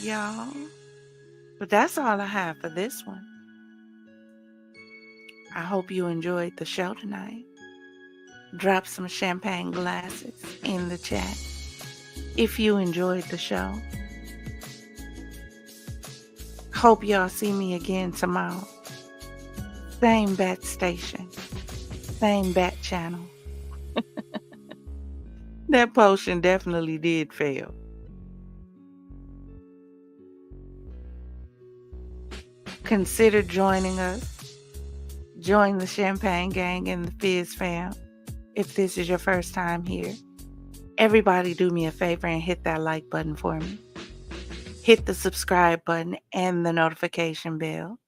Y'all. But that's all I have for this one. I hope you enjoyed the show tonight. Drop some champagne glasses in the chat if you enjoyed the show. Hope y'all see me again tomorrow. Same bat station. Same bat channel. That potion definitely did fail. Consider joining us. Join the Champagne Gang and the FizzFam if this is your first time here. Everybody do me a favor and hit that like button for me. Hit the subscribe button and the notification bell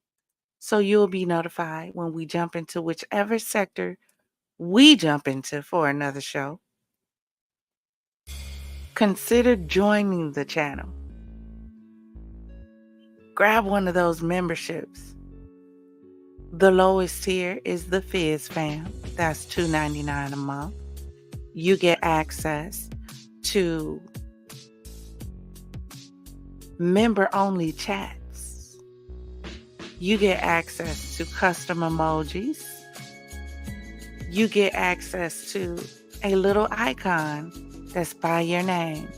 so you'll be notified when we jump into whichever sector we jump into for another show. Consider joining the channel. Grab one of those memberships. The lowest tier is the FizzFam. That's $2.99 a month. You get access to member-only chats. You get access to custom emojis. You get access to a little icon that's by your name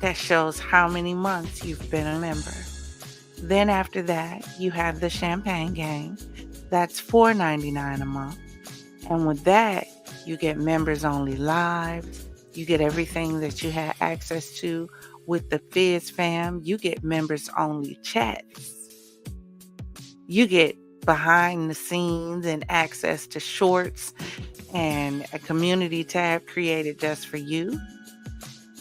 that shows how many months you've been a member. Then after that, you have the Champagne Gang. That's $4.99 a month. And with that, you get members only lives. You get everything that you had access to with the FizzFam. You get members only chats. You get behind the scenes and access to shorts and a community tab created just for you.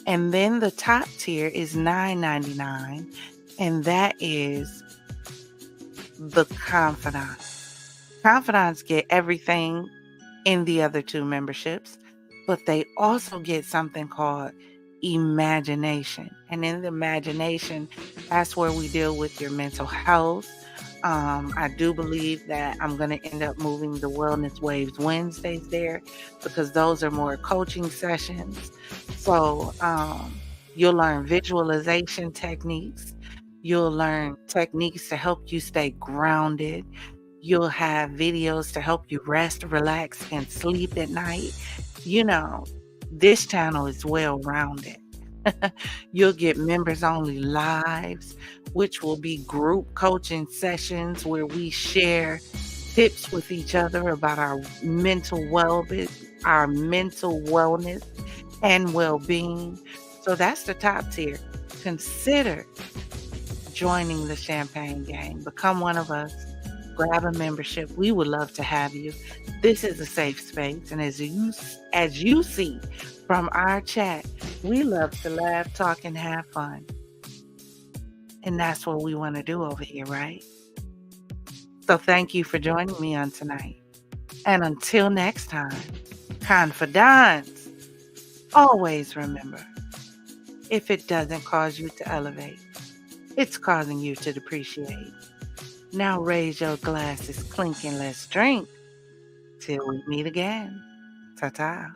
And then the top tier is $9.99. And that is the Confidante. Confidants get everything in the other 2 memberships, but they also get something called Imagination. And in the Imagination, that's where we deal with your mental health. I do believe that I'm going to end up moving the Wellness Waves Wednesdays there because those are more coaching sessions. So you'll learn visualization techniques. You'll learn techniques to help you stay grounded. You'll have videos to help you rest, relax, and sleep at night. You know, this channel is well rounded. You'll get members only lives, which will be group coaching sessions where we share tips with each other about our mental wellness and well-being. So that's the top tier. Consider joining the Champagne Gang. Become one of us. Grab a membership. We would love to have you. This is a safe space, and as you see from our chat, we love to laugh, talk, and have fun. And that's what we want to do over here, right? So thank you for joining me on tonight. And until next time, confidants, always remember, if it doesn't cause you to elevate, it's causing you to depreciate. Now raise your glasses, clink, and let's drink till we meet again. Ta-ta.